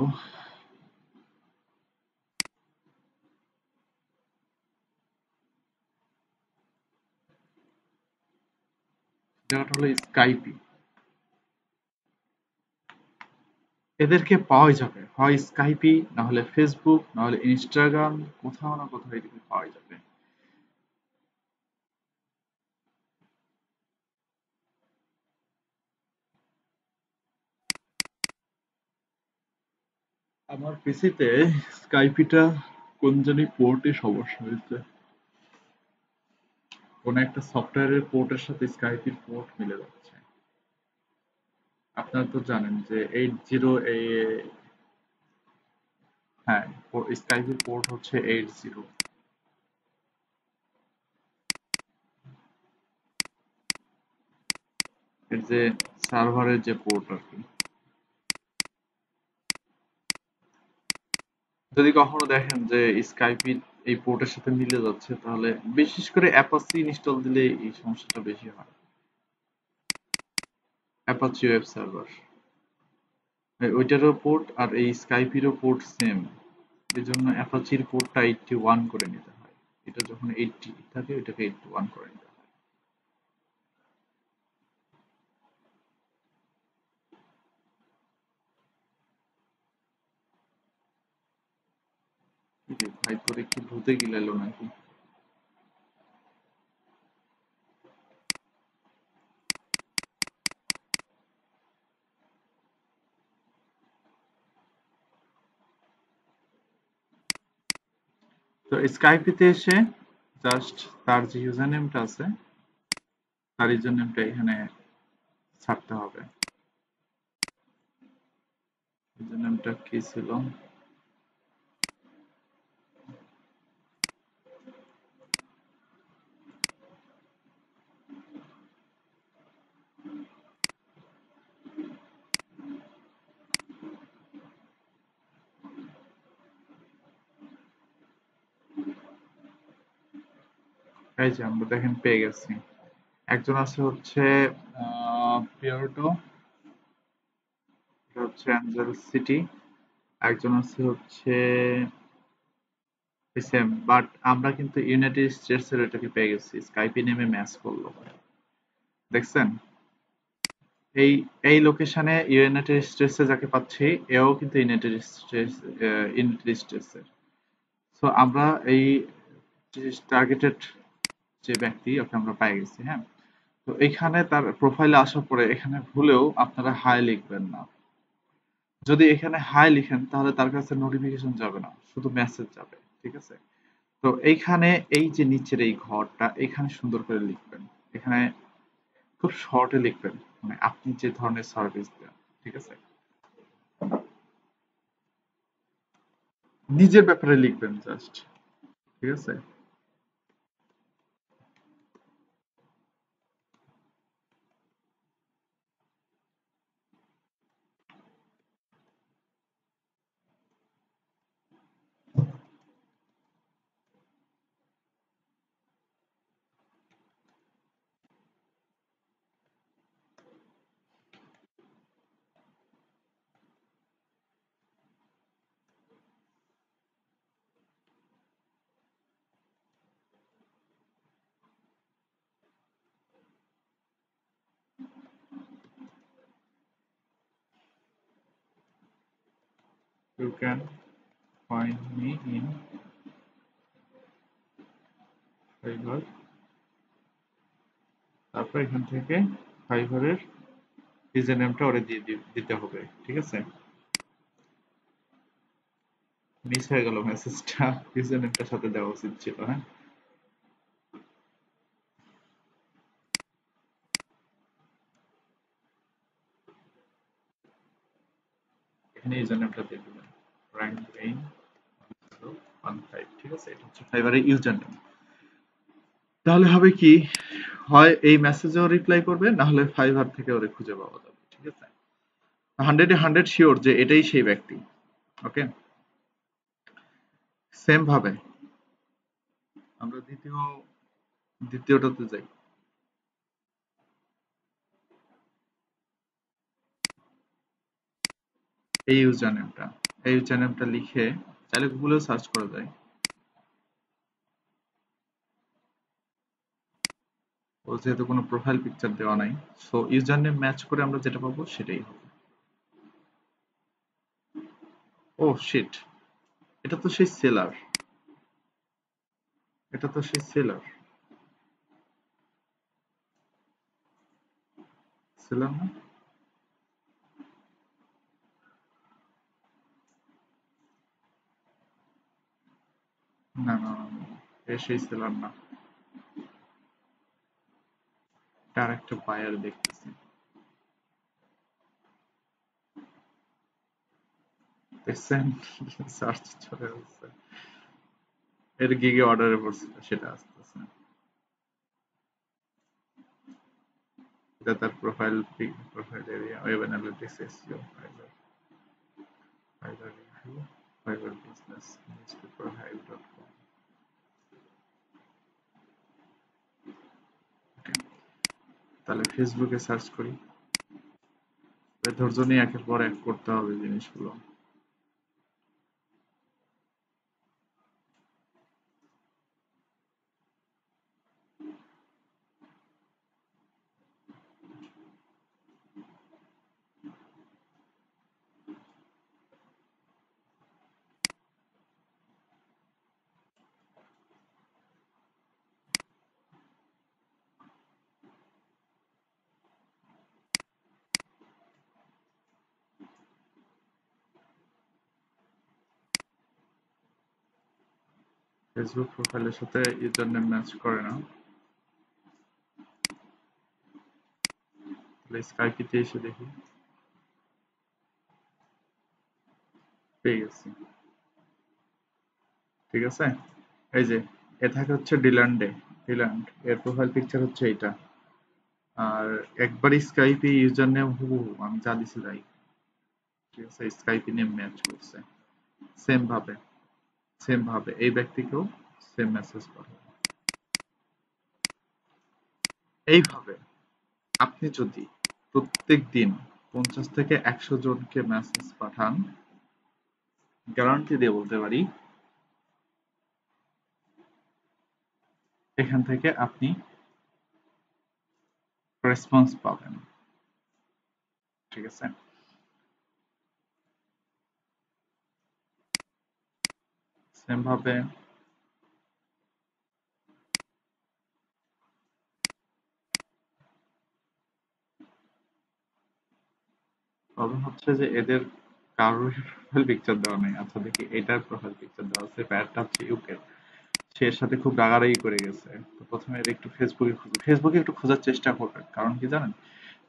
জায়গাটা হলো স্কাইপি। এদেরকে পাওয়াই যাবে হয় স্কাইপি, না হলে ফেসবুক, না হলে ইনস্টাগ্রাম, কোথাও না কোথাও এদেরকে পাওয়া যাবে। আমার পিসিতে স্কাইপিটা কোন জানি পোর্টে সমস্যা হয়েছে। কোন একটা সফটওয়্যারের পোর্টের সাথে স্কাইপির পোর্ট মিলে যাচ্ছে। আপনারা তো জানেন যে 80 হ্যাঁ, স্কাইপির পোর্ট হচ্ছে 80। এর যে সার্ভারের যে পোর্ট আর কি। যদি কখনো দেখেন যে স্কাইপি এই পোর্টের সাথে মিলে যাচ্ছে, তাহলে বিশেষ করে অ্যাপাচি ইনস্টল দিলে এই সমস্যাটা বেশি হয়। অ্যাপাচি ওয়েব সার্ভার, ওইটারও পোর্ট আর এই স্কাইপিরও পোর্ট সেম। এই জন্য অ্যাপাচির পোর্টটা 81 করে নিতে হয়। এটা যখন 80 থাকে, ওইটাকে 81 করে নিতে হয়। কি রে ভাই, তোর একটু ভূতে গিলাইলো নাকি? তো স্কাইপিতে এসে জাস্ট তার যে ইউজার নেমটা আছে, তার ইউজার নেমটা এখানে ছাড়তে হবে। ইউজার নেমটা কি ছিল? এই যে আমরা দেখেন পেয়ে গেছি। একজন আছে হচ্ছে পিয়ারটো, হচ্ছে অ্যাঞ্জেল সিটি, একজন আছে হচ্ছে সেম, বাট আমরা কিন্তু ইউনাইটেড স্টেটস এর এটাকে পেয়ে গেছি, স্কাইপি নেমে ম্যাচ করলো, দেখছেন? এই এই লোকেশনে ইউনাইটেড স্টেটস এ যাকে পাচ্ছি, এও কিন্তু ইউনাইটেড স্টেটস এর। সো আমরা এই টার্গেটেড যে ব্যক্তি, ওকে আমরা পেয়ে গেছি, হ্যাঁ। তো এখানে তার প্রোফাইলে আসার পরে এখানে ভুলেও আপনারা হাই লিখবেন না। যদি এখানে হাই লিখেন তাহলে তার কাছে নোটিফিকেশন যাবে না, শুধু মেসেজ যাবে, ঠিক আছে? তো এইখানে এই যে নিচের এই ঘরটা, এখানে সুন্দর করে লিখবেন, এখানে খুব শর্টে লিখবেন, মানে আপনি যে ধরনের সার্ভিস দেন, ঠিক আছে? নিজের ব্যাপারে লিখবেন জাস্ট, ঠিক আছে? You can find me in Fiverr, তারপর এখান থেকে ফাইবারের ইউজার নেমটা ওরে দিয়ে দিতে হবে, ঠিক আছে? মিস হয়ে গেল মেসেজটা, ইউজার নেমটার সাথে দেওয়া উচিত ছিল, হ্যাঁ। এখানে ইউজার নেমটা দিয়ে দিবেন, র্যাঙ্ক ব্রেইন 15, ঠিক আছে? এটা হচ্ছে ফাইবারের ইউজার নেম। তাহলে হবে কি, হয় এই মেসেজেও রিপ্লাই করবে, না হলে ফাইবার থেকে ওরে খুঁজে পাওয়া যাবে, ঠিক আছে? 100 শিওর যে এটাই সেই ব্যক্তি, ওকে? সেম ভাবে আমরা দ্বিতীয়টাতে যাই। এই ইউজার নেমটা লিখে চাইলে গুগলেও সার্চ করা যায়। ও যেহেতু কোনো প্রোফাইল পিকচার দেওয়া নাই, সো ইউজার নেম ম্যাচ করে আমরা যেটা পাবো সেটাই হবে। ও শিট, এটা তো সেই সেলার, এটা তো সেই সেলার, সেলার না? না না না, না, এ সেই সেলার না, তার একটা বায়ার দেখতেছি, দেখছেন? সার্চ চলে আসছে, এর গিগে অর্ডারে পড়ছিল, সেটা আসতেছে। এটা তার profile area, web analytics, SEO, Fiverr, Fiverr review, Fiverr business, newspaper, হাইভ.com। তাহলে ফেসবুকে সার্চ করি, ধৈর্য নিয়ে একের পর এক করতে হবে জিনিসগুলো। ফেসবুক প্রোফাইলের সাথে ইউজার নেম ম্যাচ করে না, তাহলে স্কাইপিতে এসে দেখি, পেয়ে গেছি, ঠিক আছে? এই যে এ থাকে হচ্ছে ডিল্যান্ড, এর প্রোফাইল পিকচার হচ্ছে এটা, আর একবারই স্কাইপি ইউজার নেম হুবহু আমি যা দিছি তাই, ঠিক আছে? স্কাইপি নেম ম্যাচ করছে, সেম ভাবে, এই ব্যক্তিকেও সেম মেসেজ করে। এইভাবে আপনি যদি প্রত্যেক দিন 50 থেকে 100 জনকে মেসেজ পাঠান, গ্যারান্টি দিয়ে বলতে পারি এখান থেকে আপনি রেসপন্স পাবেন। ঠিক আছে, সেম ভাবে প্রবলেম হচ্ছে যে এদের কারোর প্রোফাইল পিকচার দেওয়া নেই। আচ্ছা দেখি, এটার প্রোফাইল পিকচার দেওয়া আছে, প্যারটা হচ্ছে ইউকে, সে এর সাথে খুব রাগারাগি করে গেছে। তো প্রথমে এর একটু ফেসবুকে খুঁজে, ফেসবুকে একটু খোঁজার চেষ্টা করবেন, কারণ কি জানেন,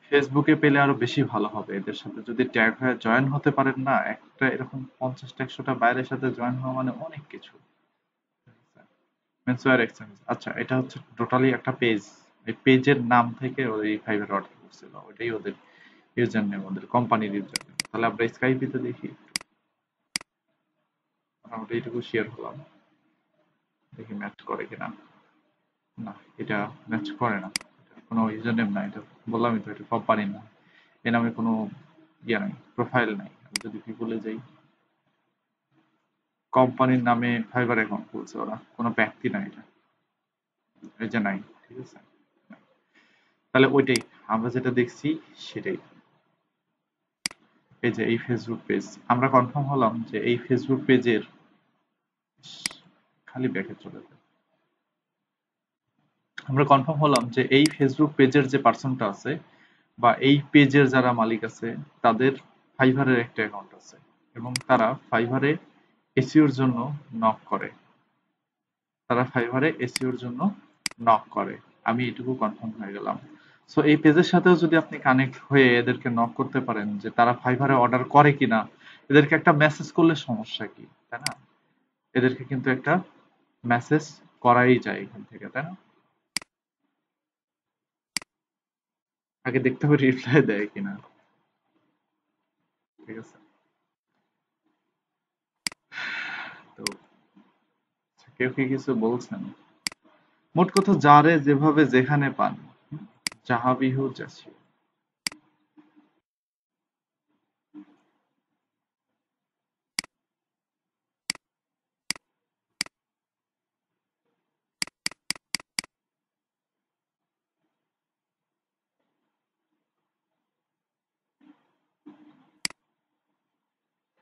ফেসবুকে পেলে আরো বেশি ভালো হবে। এদের সাথে যদি ট্যাগ হয়ে জয়েন হতে পারেন না, একটা এরকম 50টা 100টা বাইরের সাথে জয়েন হওয়া মানে অনেক কিছু। মেন্সওয়্যার এক্সচেঞ্জ, আচ্ছা এটা হচ্ছে টোটালি একটা পেজ। এই পেজের নাম থেকে ওই ফাইবার অর্ডার করছিল, ওইটাই ওদের ইউজার নেম, ওদের কোম্পানির ইউজার নেম। তাহলে আমরা স্কাইপিতে দেখি, মোটামুটি এইটুকু শেয়ার হলাম, দেখি ম্যাচ করে কিনা। না, এটা ম্যাচ করে না, এটা কোনো ইউজার নেম না, এটা বললামই তো এটা কোম্পানি না, এ নামে কোনো ইয়ে নাই, প্রোফাইল নাই। আমি যদি পিপুলে যাই, কোম্পানির নামে ফাইবার অ্যাকাউন্ট খুলছে ওরা, কোনো ব্যক্তি না এটা, এই যে নাই। ঠিক আছে, তাহলে ওইটাই আমরা যেটা দেখছি সেটাই। এই যে এই ফেসবুক পেজ, আমরা কনফার্ম হলাম যে এই ফেসবুক পেজের, খালি ব্যাকে চলে যায়, আমরা কনফার্ম হলাম যে এই ফেসবুক পেজের যে পার্সনটা আছে বা এই পেজের যারা মালিক আছে, তাদের ফাইবারের একটা অ্যাকাউন্ট আছে এবং তারা ফাইবারে এসইওর জন্য নক করে, তারা ফাইবারে এসইওর জন্য নক করে। আমি এটুকু কনফার্ম হয়ে গেলাম। সো এই পেজের সাথেও যদি আপনি কানেক্ট হয়ে এদেরকে নক করতে পারেন যে তারা ফাইবারে অর্ডার করে কিনা, এদেরকে একটা মেসেজ করলে সমস্যা কি, তাই না? এদেরকে কিন্তু একটা মেসেজ করাই যায় এখান থেকে, তাই না? আগে দেখতে হবে রিপ্লাই দেয় কিনা। ঠিক আছে, তো কেউ কি কিছু বলছেন? মোট কথা, যারে যেভাবে যেখানে পান, যাহা বিহু যাচ্ছি।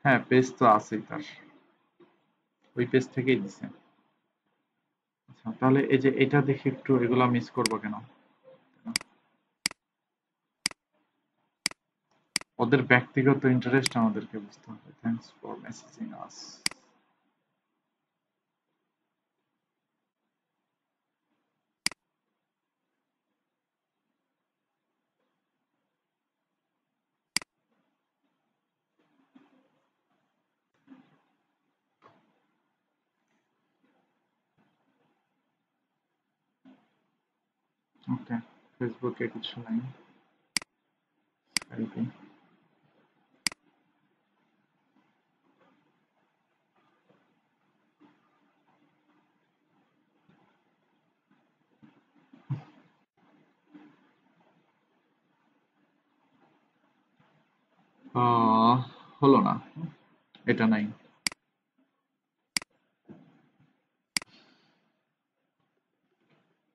হ্যাঁ, পেজ তো আছেই তার, ওই পেজ থেকেই দিছে। আচ্ছা, তাহলে এই যে এটা দেখে একটু এগুলা মিস করবো কেন? ওদের ব্যক্তিগত ইন্টারেস্ট আমাদেরকে বুঝতে হবে। থ্যাঙ্কস ফর মেসেজিং আস। ওকে, ফেসবুকে কিছু নাই। স্কাইপে আহ, হলো না, এটা নাই।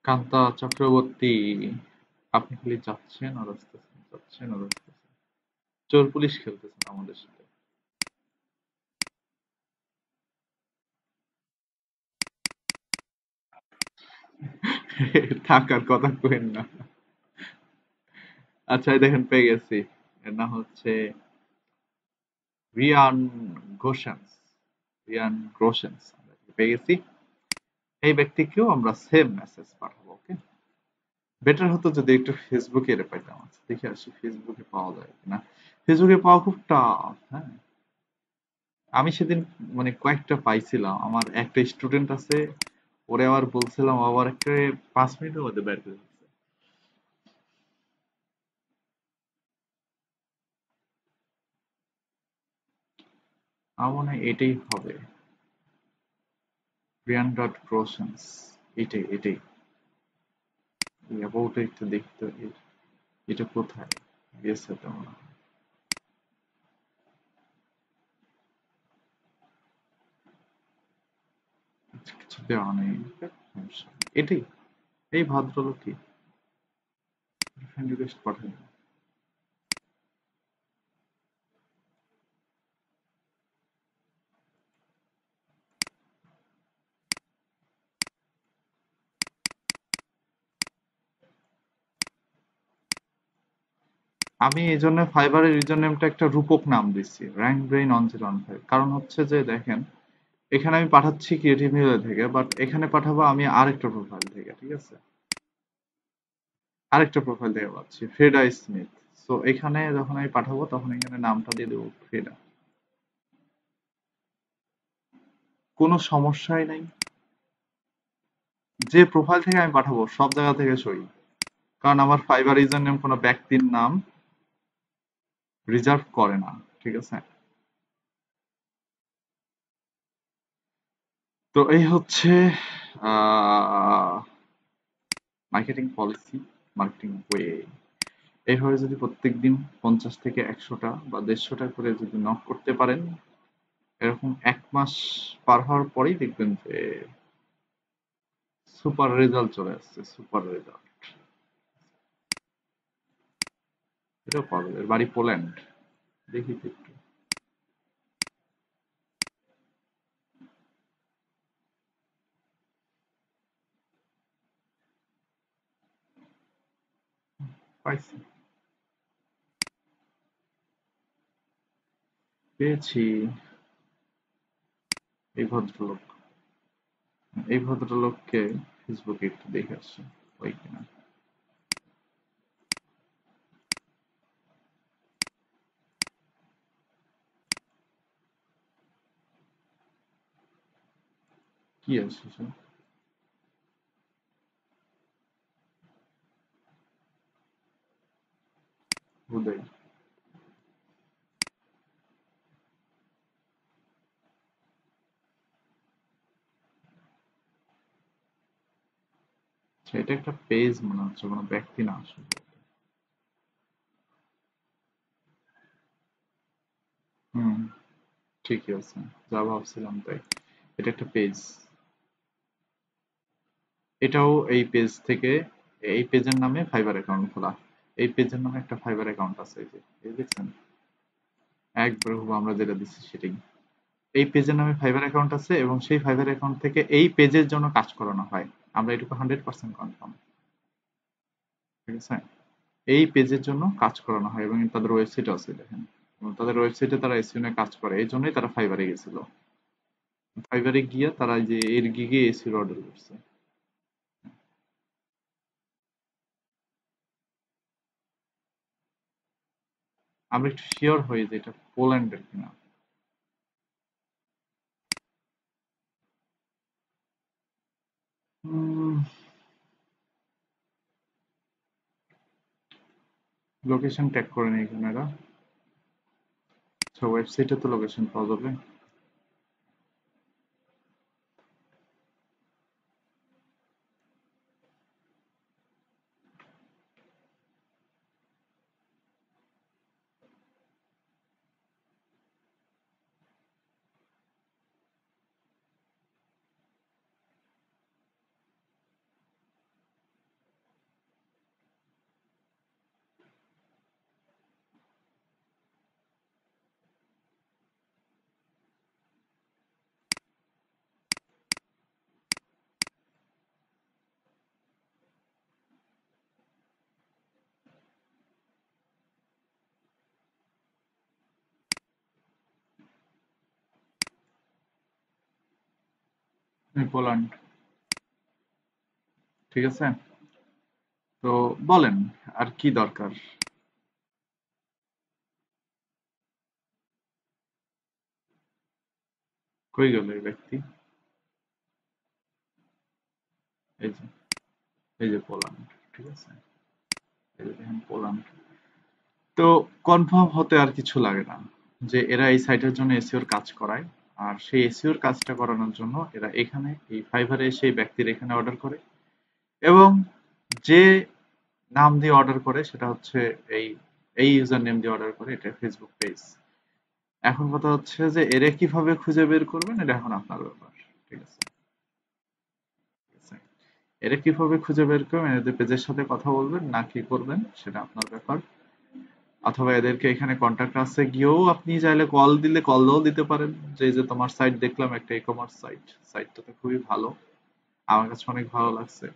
কান্তা চক্রবর্তী, আপনি খালি যাচ্ছেন আর আসতেছেন, যাচ্ছেন আর আসতেছেন, চোর পুলিশ খেলতেছেন আমাদের সাথে। থাকার কথা কইেন না। আচ্ছা, এই দেখেন পেয়ে গেছি, এর নাম হচ্ছে রিয়ান ঘোষেন্স, রিয়ান গ্রোসেন্স, আমরা পেয়ে গেছি। এই ব্যক্তিকেও আমরা সেম মেসেজ পাঠাবো। ওকে, বেটার হতো যদি একটু ফেসবুকে এর পাইতাম। আচ্ছা দেখে আসি ফেসবুকে পাওয়া যায় কিনা। ফেসবুকে পাওয়া খুব টাফ। হ্যাঁ, আমি সেদিন মানে কয়েকটা পাইছিলাম, আমার একটা স্টুডেন্ট আছে, ওরে আবার বলছিলাম, ও আবার একটা 5 মিনিটের মধ্যে বের করে দিচ্ছে। আমার মনে হয় এটাই হবে, রিয়ান ডট ক্রোশনস, এটাই এটাই। এই অ্যাবাউটে একটু দেখতে, এটা কোথায় গেছে তো মনে হয়। দেওয়া নেই, সমস্যা নেই। এটাই, এই ভদ্রলোক কি ফ্রেন্ড রিকোয়েস্ট পাঠায় না। আমি এই জন্য ফাইবারের ইউজার নেমটা একটা রূপক নাম দিচ্ছি, র্যাঙ্ক ব্রেইন 1015। কারণ হচ্ছে যে দেখেন, এখানে আমি পাঠাচ্ছি ক্রিয়েটিভ মিরর থেকে, বাট এখানে পাঠাবো আমি আরেকটা প্রোফাইল থেকে, ঠিক আছে? আরেকটা প্রোফাইল থেকে পাচ্ছি, ফ্রেডা স্মিথ। সো এখানে যখন আমি পাঠাবো তখন এখানে নামটা দিয়ে দেবো ফ্রেডা। কোনো সমস্যাই নাই। যে প্রোফাইল থেকে আমি পাঠাবো সব জায়গা থেকে সই, কারণ আমার ফাইবার ইউজার নেম কোনো ব্যক্তির নাম রিজার্ভ করে না, ঠিক আছে? তো এই হচ্ছে মার্কেটিং পলিসি, মার্কেটিং ওয়ে। এইভাবে যদি প্রত্যেকদিন 50 থেকে 100টা বা 150টা করে যদি নক করতে পারেন, এরকম 1 মাস পার হওয়ার পরেই দেখবেন যে সুপার রেজাল্ট চলে আসছে, সুপার রেজাল্ট। এটাও পাওয়া যাবে। এর বাড়ি পোল্যান্ড, দেখি তো একটু। পাইছি, পেয়েছি। এই ভদ্রলোক, এই ভদ্রলোককে ফেসবুকে একটু দেখে আসছি, ওই কিনা। কি আছে সে? হুদাই। আচ্ছা, এটা একটা পেজ মনে হচ্ছে, কোনো ব্যক্তি না আসলে। হুম, ঠিকই আছে, যা ভাবছিলাম তাই। এটা একটা পেজ। এটাও এই পেজ থেকে, এই পেজের নামে ফাইবার অ্যাকাউন্ট খোলা। এই পেজের নামে একটা ফাইবার অ্যাকাউন্ট আছে, এই যে, এই দেখছেন, একবার হুবহু আমরা যেটা দিচ্ছি সেটাই। এই পেজের নামে ফাইবার অ্যাকাউন্ট আছে এবং সেই ফাইবার অ্যাকাউন্ট থেকে এই পেজের জন্য কাজ করানো হয়। আমরা এটুকু 100% কনফার্ম, ঠিক আছে? এই পেজের জন্য কাজ করানো হয় এবং তাদের ওয়েবসাইট আছে, দেখেন। এবং তাদের ওয়েবসাইটে তারা এসইও নিয়ে কাজ করে, এই জন্যই তারা ফাইবারে গেছিল। ফাইবারে গিয়ে তারা এই যে এর গিগে এসির অর্ডার করছে। আমরা একটু শিওর হই যে এটা পোল্যান্ডের কিনা। লোকেশন ট্যাগ করে নেই এখানে এরা। আচ্ছা, ওয়েবসাইটে তো লোকেশন পাওয়া যাবে। পোল্যান্ড, ঠিক আছে। তো বলেন, আর কি দরকার? কই গেল এই ব্যক্তি? এই যে, এই যে পোল্যান্ড, ঠিক আছে। এই যে দেখেন পোল্যান্ড। তো কনফার্ম হতে আর কিছু লাগে না যে এরা এই সাইটের জন্য এসইওর কাজ করায়। আর সেই এসইওর কাজটা করানোর জন্য এরা এখানে এই ফাইবারে সেই ব্যক্তির এখানে অর্ডার করে, এবং যে নাম দিয়ে অর্ডার করে সেটা হচ্ছে এই, এই ইউজার নেম দিয়ে অর্ডার করে, এটা ফেসবুক পেজ। এখন কথা হচ্ছে যে এরা কিভাবে খুঁজে বের করবেন, এটা এখন আপনার ব্যাপার, ঠিক আছে? এটা কিভাবে খুঁজে বের করবেন, এদের পেজের সাথে কথা বলবেন না কি করবেন সেটা আপনার ব্যাপার। অথবা এদেরকে এখানে কন্টাক্ট আছে গিয়েও আপনি চাইলে কল দিলে কলও দিতে পারেন, যে এই যে তোমার সাইট দেখলাম একটা ই কমার্স সাইট, সাইটটা তো খুবই ভালো, আমার কাছে অনেক ভালো লাগছে।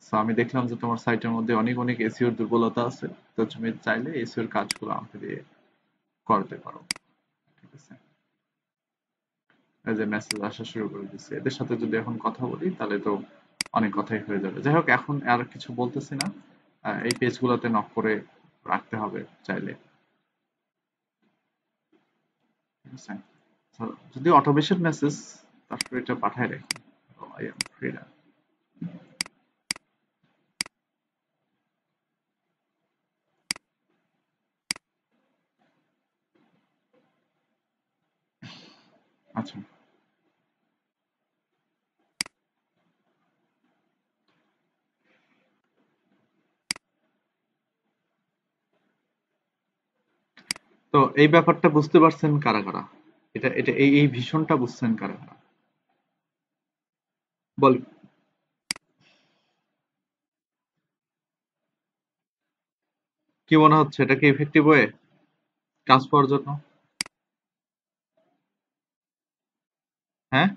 তো আমি দেখলাম যে তোমার সাইটের মধ্যে অনেক অনেক এসইওর দুর্বলতা আছে, তো তুমি চাইলে এসইওর কাজগুলো আমাকে দিয়ে করতে পারো। ঠিক আছে, এই যে মেসেজ আসা শুরু করে দিচ্ছে, এদের সাথে যদি এখন কথা বলি তাহলে তো অনেক কথাই হয়ে যাবে। যাই হোক, এখন আর কিছু বলতেছি না, এই পেজগুলোতে নক করে রাখতে হবে চাইলে। ঠিক আছে, তো যদি অটোমেশন মেসেজ, তারপরে এটা পাঠায় রাখি, আই এম ফ্রি না। আচ্ছা, তো এই ব্যাপারটা বুঝতে পারছেন কারা কারা? এটা এটা এই এই ভীষণটা বুঝছেন কারা কারা? বল, কি মনে হচ্ছে এটা কি ইফেক্টিভ ওয়ে কাজ পাওয়ার জন্য? হ্যাঁ,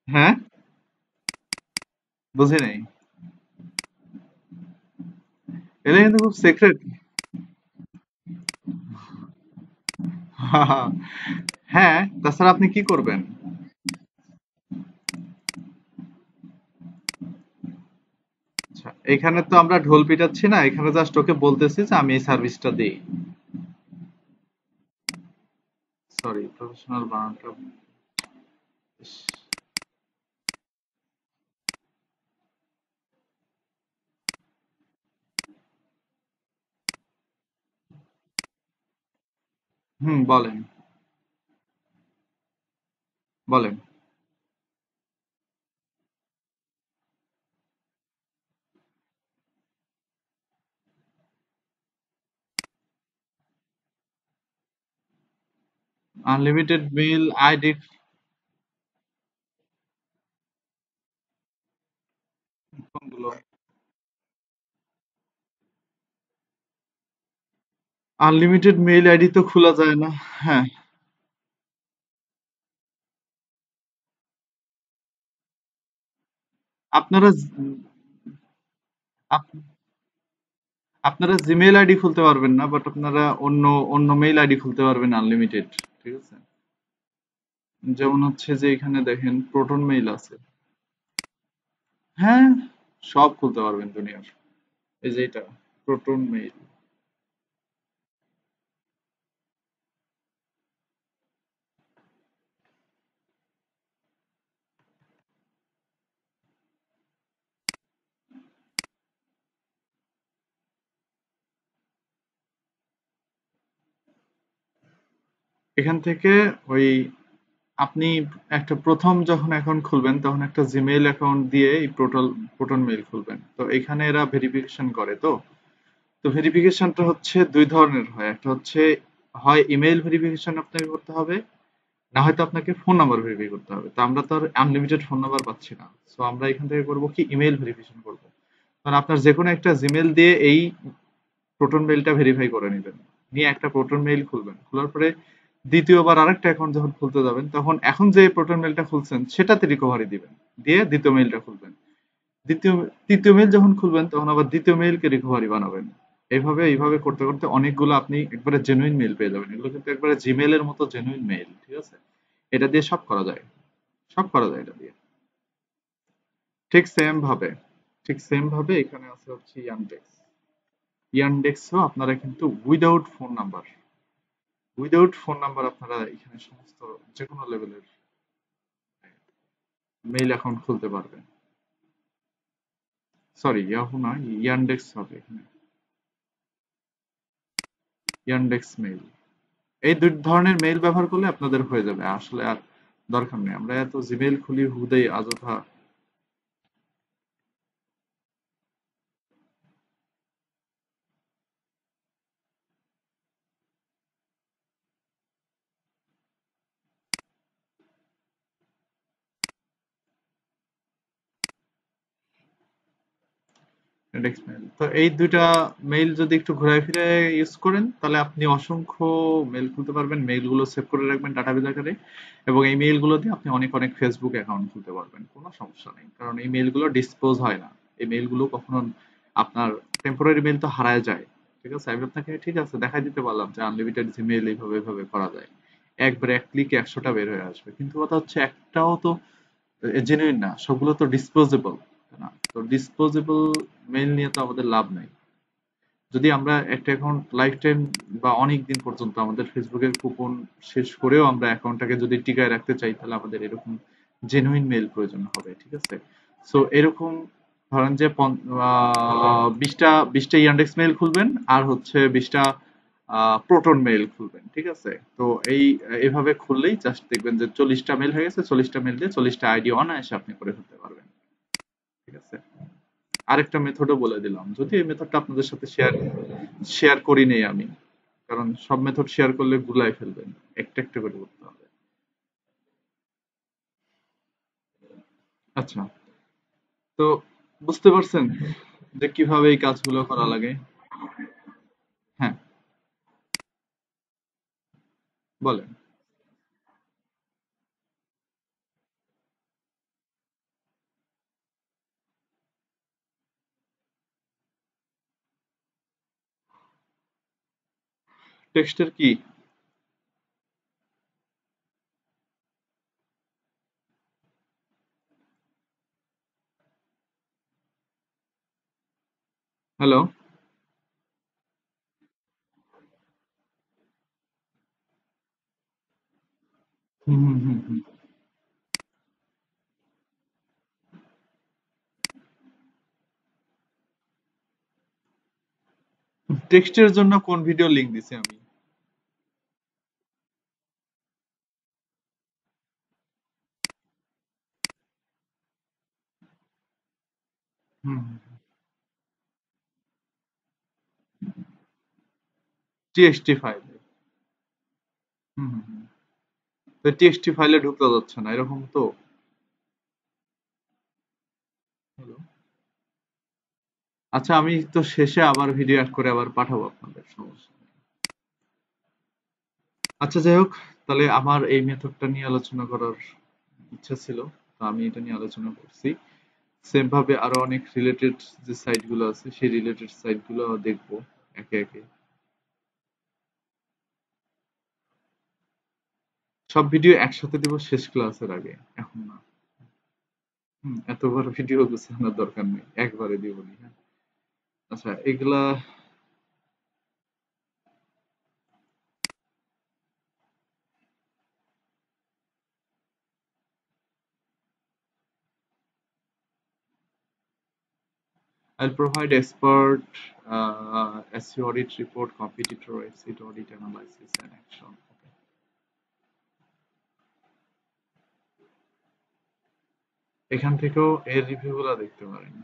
হ্যাঁ, বুঝি নাই। এটা কিন্তু খুব সিক্রেট। হ্যাঁ, তাছাড়া আপনি কি করবেন? আচ্ছা, এখানে তো আমরা ঢোল পিটাচ্ছি না, এখানে জাস্ট ওকে বলতেছি যে আমি এই সার্ভিসটা দিই। সরি, প্রফেশনাল বানানটা ইস, হুম, বলেন, বলেন। আনলিমিটেড মেইল আইডি কোনগুলো? আনলিমিটেড মেইল আইডি তো খোলা যায় না। হ্যাঁ, আপনারা আপনারা জিমেইল আইডি খুলতে পারবেন না, বাট আপনারা অন্য অন্য মেইল আইডি খুলতে পারবেন আনলিমিটেড। ঠিক আছে, যেমন হচ্ছে যে এখানে দেখেন প্রোটন মেইল আছে। হ্যাঁ, সব খুলতে পারবেন দুনিয়ার। এই যে এটা প্রোটন মেইল, এখান থেকে ওই আপনি একটা প্রথম যখন অ্যাকাউন্ট খুলবেন তখন একটা জিমেইল অ্যাকাউন্ট দিয়ে এই প্রোটন মেইল খুলবেন, তো এখানে এরা ভেরিফিকেশন করে। তো তো ভেরিফিকেশনটা হচ্ছে দুই ধরনের হয়, একটা হচ্ছে হয় ইমেইল ভেরিফিকেশন আপনাকে করতে হবে, না হয়তো আপনাকে ফোন নাম্বার ভেরিফাই করতে হবে। তো আমরা তো আর আনলিমিটেড ফোন নাম্বার পাচ্ছি না, সো আমরা এখান থেকে করবো কি ইমেইল ভেরিফিকেশন করবো। কারণ আপনার যে কোনো একটা জিমেইল দিয়ে এই প্রোটন মেইলটা ভেরিফাই করে নেবেন, নিয়ে একটা প্রোটন মেইল খুলবেন, খোলার পরে দ্বিতীয়বার আরেকটা অ্যাকাউন্ট যখন খুলতে যাবেন তখন এখন যে প্রোটন মেইলটা খুলছেন সেটাতে রিকভারি দিবেন, দিয়ে দ্বিতীয় মেইলটা খুলবেন। দ্বিতীয় তৃতীয় মেইল যখন খুলবেন তখন আবার দ্বিতীয় মেইলকে রিকভারি বানাবেন। এইভাবে করতে করতে অনেকগুলো আপনি একবারে জেনুইন মেইল পেয়ে যাবেন। এগুলো কিন্তু একবারে জিমেইলের মতো জেনুইন মেইল। ঠিক আছে, এটা দিয়ে সব করা যায়, সব করা যায় এটা দিয়ে। ঠিক সেম ভাবে, ঠিক সেম ভাবে এখানে আছে হচ্ছে ইয়ানডেক্স। ইয়ানডেক্সও আপনারা কিন্তু উইদাউট ফোন নাম্বার আপনারা এখানে সমস্ত যে কোনো লেভেলের মেইল অ্যাকাউন্ট খুলতে পারবেন। সরি, ইয়াহু না, ইয়ানডেক্স হবে এখানে, ইয়ানডেক্স মেইল। এই দুই ধরনের মেইল ব্যবহার করলে আপনাদের হয়ে যাবে, আসলে আর দরকার নেই আমরা এত জিমেইল খুলি হুদেই অযথা। ইন্ডেক্স মেইল, তো এই দুইটা মেইল যদি একটু ঘুরায় ফিরে ইউজ করেন তাহলে আপনি অসংখ্য মেইল খুলতে পারবেন, মেইল গুলো সেভ করে রাখবেন ডাটাবেজ আকারে, এবং এই মেইল গুলো দিয়ে আপনি অনেক অনেক ফেসবুক অ্যাকাউন্ট খুলতে পারবেন, কোনো সমস্যা নেই, কারণ এই মেইল গুলো ডিসপোজ হয় না। এই মেইল গুলো কখনো আপনার টেম্পোরারি মেইল তো হারায় যায়, ঠিক আছে, আমি আপনাকে ঠিক আছে দেখাই দিতে পারলাম যে আনলিমিটেড জিমেইল এইভাবে এইভাবে করা যায়, একবারে এক ক্লিকে 100টা বের হয়ে আসবে, কিন্তু কথা হচ্ছে একটাও তো জেনুইন না, সবগুলো তো ডিসপোজেবল না। তো ডিসপোজেবল মেইল নিয়ে তো আমাদের লাভ নাই। যদি আমরা একটা অ্যাকাউন্ট লাইফ টাইম বা অনেক দিন পর্যন্ত আমাদের ফেসবুকের কুপন শেষ করেও আমরা অ্যাকাউন্টটাকে যদি টিকায় রাখতে চাই, তাহলে আমাদের এরকম জেনুইন মেইল প্রয়োজন হবে, ঠিক আছে। সো এরকম ধরেন যে 20টা ইয়ান্ডেক্স মেইল খুলবেন, আর হচ্ছে 20টা প্রোটন মেইল খুলবেন, ঠিক আছে। তো এইভাবে খুললেই জাস্ট দেখবেন যে 40টা মেইল হয়ে গেছে, 40টা মেইল দিয়ে 40টা আইডি অনায়াসে আপনি করে ফেলতে পারবেন, ঠিক আছে। আরেকটা মেথডও বলে দিলাম, যদি এই মেথডটা আপনাদের সাথে শেয়ার শেয়ার করি নেই আমি, কারণ সব মেথড শেয়ার করলে গুলাই ফেলবেন, একটা একটা করে করতে হবে। আচ্ছা, তো বুঝতে পারছেন যে কিভাবে এই কাজগুলো করা লাগে? হ্যাঁ, বলেন। টেক্সটের কি? হ্যালো। হুম হুম হুম হুম। টেক্সটের জন্য কোন ভিডিও লিংক দিছি আমি? হুম। TXT file. হুম হুম হুম। তো টিএক্সটি ফাইলে ঢুকতে যাচ্ছে না, এরকম তো? হ্যালো। আচ্ছা, আমি তো শেষে আবার ভিডিও অ্যাড করে আবার পাঠাবো আপনাদের, সমস্যা নেই। আচ্ছা, যাই হোক, তাহলে আমার এই মেথডটা নিয়ে আলোচনা করার ইচ্ছা ছিল, তো আমি এটা নিয়ে আলোচনা করছি। সেম ভাবে আরো অনেক রিলেটেড যে সাইট গুলো আছে, সেই রিলেটেড সাইট গুলো দেখবো একে একে। সব ভিডিও একসাথে দিব শেষ ক্লাসের আগে, এখন না। এত বড় ভিডিও গুছানোর দরকার নেই, একবারে দিব নি, হ্যাঁ। আচ্ছা, এগুলা I'll provide expert SEO audit report, competitor exit audit analysis and action. Okay. এখান থেকেও এর রিভিউ গুলা দেখতে পারেন।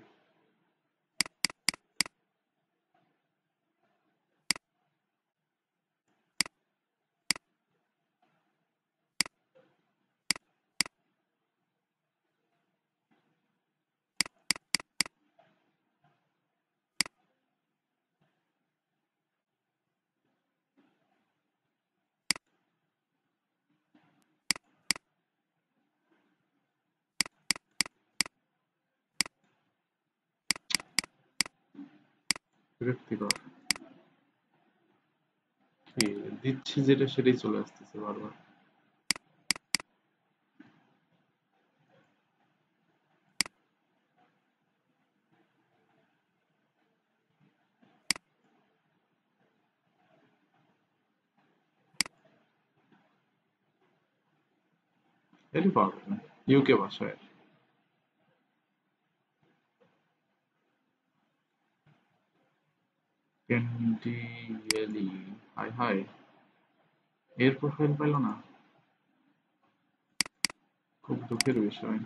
বিরক্তিকর। কি দিচ্ছি যেটা সেটাই চলে আসতেছে বারবার। এটি পারবে না, ইউকে ভাষায়। ক্যান্ডিয়েলি, হাই হাই, এর প্রোফাইল পেল না, খুব দুঃখের বিষয়।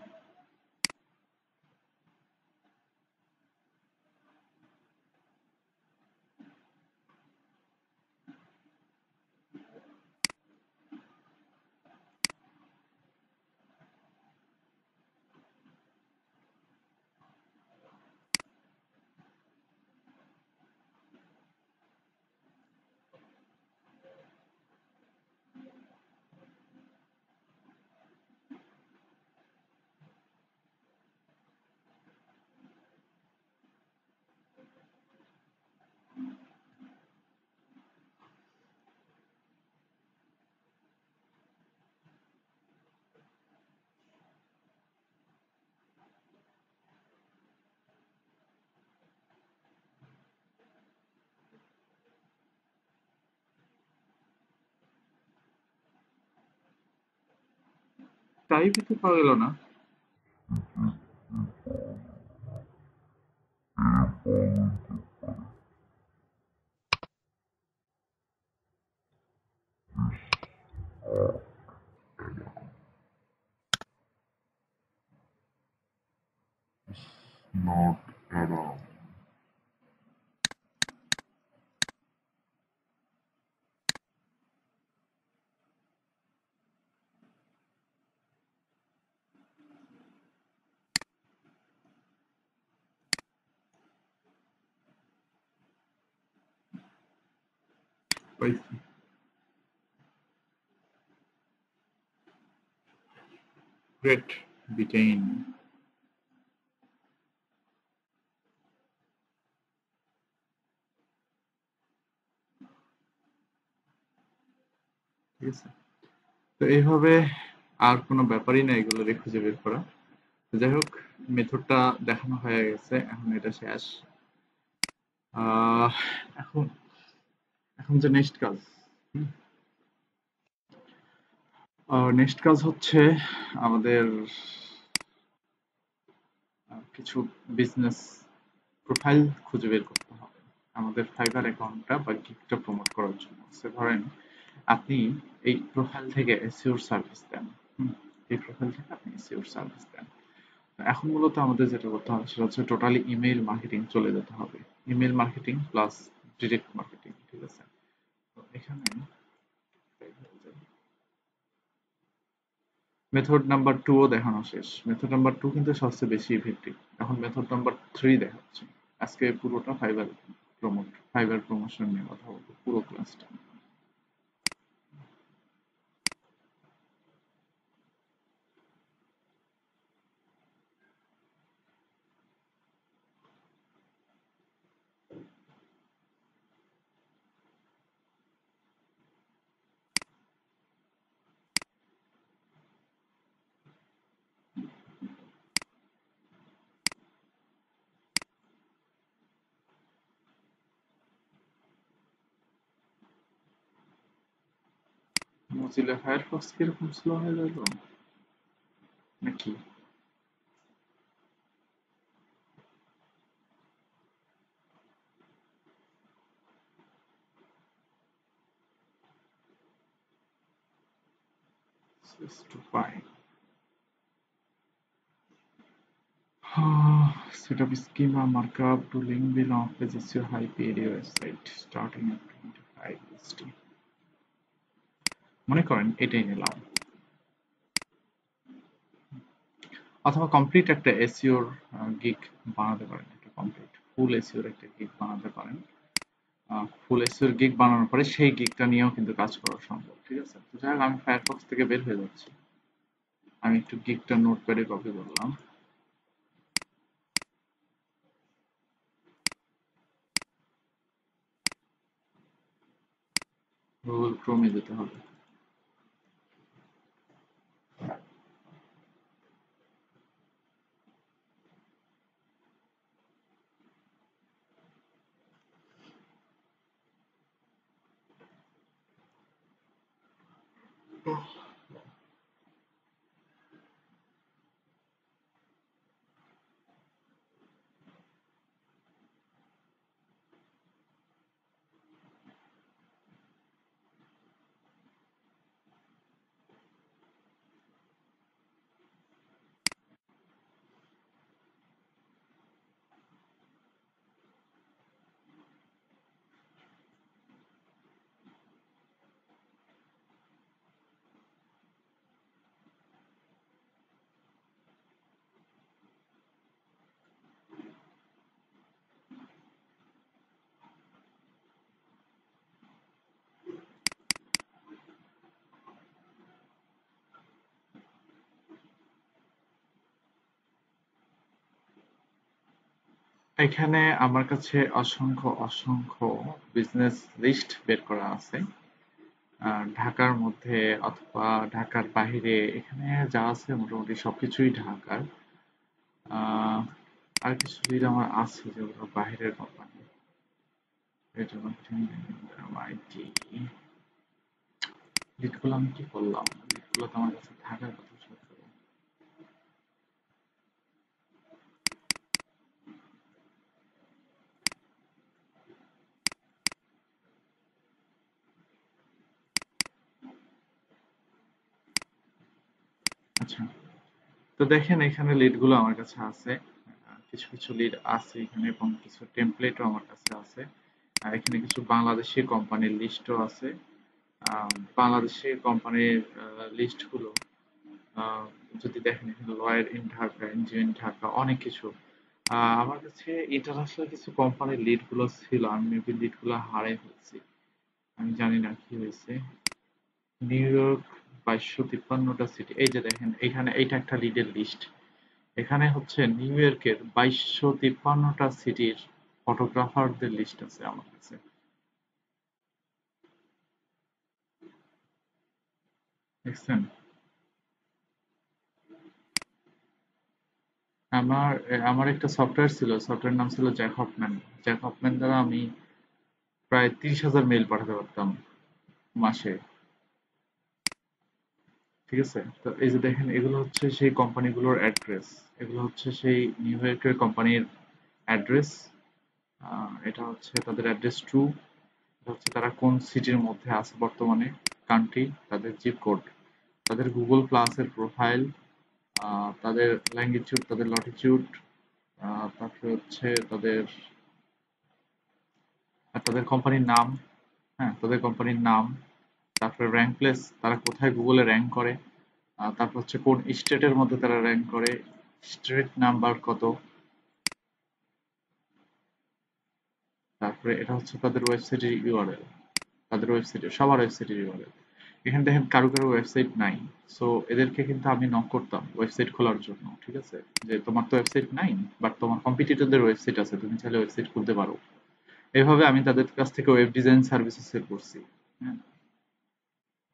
টাইপই তো পাওয়া গেল না। Not around. পাইছি। Great Britain. ঠিক আছে, তো এইভাবে আর কোনো ব্যাপারই না এগুলো খুঁজে বের করা। তো যাই হোক, মেথডটা দেখানো হয়ে গেছে, এখন এটা শেষ। আহ, এখন এখন যে নেক্সট কাজ, নেক্সট কাজ হচ্ছে আমাদের কিছু বিজনেস প্রোফাইল খুঁজে বের করতে হবে আমাদের ফাইবার অ্যাকাউন্টটা বা গিগটা প্রমোট করার জন্য। সে ধরেন আপনি এই প্রোফাইল থেকে এসইওর সার্ভিস দেন। এই প্রোফাইল থেকে আপনি এসইওর সার্ভিস দেন। এখন মূলত আমাদের যেটা করতে হবে সেটা হচ্ছে টোটালি ইমেইল মার্কেটিং চলে যেতে হবে। Email marketing plus direct marketing. ঠিক আছে, তো এখানে মেথড নাম্বার 2 ও দেখানো শেষ। মেথড নাম্বার 2 কিন্তু সবচেয়ে বেশি ইফেক্টিভ। এখন মেথড নাম্বার 3 দেখাচ্ছি। আজকে পুরোটা ফাইবার প্রমোশন নিয়ে কথা বলবো পুরো ক্লাসটা। মজিলা ফায়ারফক্স কিরকম স্লো হয়ে গেল নাকি? Just to find. Set up schema markup to link belong pages your high paid website starting at 25 USD. মনে করেন এটাই নিলাম, অথবা কমপ্লিট একটা এসইওর গিগ বানাতে পারেন। একটা কমপ্লিট ফুল এসইওর একটা গিগ বানাতে পারেন। ফুল এসইওর গিগ বানানোর পরে সেই গিগটা নিয়েও কিন্তু কাজ করা সম্ভব। ঠিক আছে, তো যাই হোক, আমি ফায়ারফক্স থেকে বের হয়ে যাচ্ছি। আমি একটু গিগটা নোটপ্যাডে কপি করলাম। গুগল ক্রোমে যেতে হবে। এখানে আমার কাছে অসংখ্য অসংখ্য বিজনেস লিস্ট বের করা আছে, ঢাকার মধ্যে অথবা ঢাকার বাইরে। এখানে যা আছে মোটামুটি সবকিছুই ঢাকার। আহ, আর কিছু লিড আমার আছে যেগুলো বাইরের কোম্পানি। এটা আইটি লিডগুলো আমি কি করলাম? লিডগুলো তো আমার কাছে থাকার কথা ছিল। আচ্ছা, তো দেখেন এখানে লিড গুলো আমার কাছে আছে। কিছু কিছু লিড আছে এখানে এবং কিছু টেমপ্লেটও আমার কাছে আছে। এখানে কিছু বাংলাদেশি কোম্পানির লিস্টও আছে। বাংলাদেশি কোম্পানির লিস্ট গুলো আহ, যদি দেখেন এখানে lawyer in Dhaka, NGO in Dhaka, অনেক কিছু। আমার কাছে ইন্টারন্যাশনাল কিছু কোম্পানির লিড গুলো ছিল, আমি মেবি লিড গুলো হারাই ফেলছি, আমি জানি না কি হয়েছে। নিউ ইয়র্ক 2253টা সিটি, এই যে দেখেন এখানে এইটা একটা লিডের লিস্ট। এখানে হচ্ছে নিউ ইয়র্কের 2253টা সিটির ফটোগ্রাফারদের লিস্ট আছে আমার কাছে। দেখছেন? আমার একটা সফটওয়্যার ছিল, সফটওয়্যার নাম ছিল জ্যাকবম্যান। জ্যাকবম্যান দ্বারা আমি প্রায় 30,000 মেইল পাঠাতে পারতাম মাসে। ঠিক আছে, তো এই যে দেখেন এগুলো হচ্ছে সেই কোম্পানিগুলোর অ্যাড্রেস। এগুলো হচ্ছে সেই নিউ ইয়র্কের কোম্পানির অ্যাড্রেস। এটা হচ্ছে তাদের অ্যাড্রেস টু, এটা হচ্ছে তারা কোন সিটির মধ্যে আছে বর্তমানে, কান্ট্রি, তাদের জিপ কোড, তাদের গুগল প্লাসের প্রোফাইল, তাদের ল্যাঙ্গিটিউড, তাদের লটিটিউড, তারপরে হচ্ছে তাদের কোম্পানির নাম। হ্যাঁ, তাদের কোম্পানির নাম, তারপরে র্যাঙ্ক প্লেস, তারা কোথায় গুগলে র্যাঙ্ক করে, তারপর হচ্ছে কোন স্টেটের মধ্যে তারা র্যাঙ্ক করে, স্ট্রিট নাম্বার কত, তারপরে এটা হচ্ছে তাদের ওয়েবসাইটের ইউআরএল, তাদের ওয়েবসাইটের সবার ওয়েবসাইটের ইউআরএল। এখানে দেখেন কারো কারো ওয়েবসাইট নাই। সো এদেরকে কিন্তু আমি নক করতাম ওয়েবসাইট খোলার জন্য, ঠিক আছে, যে তোমার তো ওয়েবসাইট নাই, বাট তোমার কম্পিটিটরদের ওয়েবসাইট আছে, তুমি চাইলে ওয়েবসাইট খুলতে পারো। এভাবে আমি তাদের কাছ থেকে ওয়েব ডিজাইন সার্ভিসেস সেল করছি। হ্যাঁ,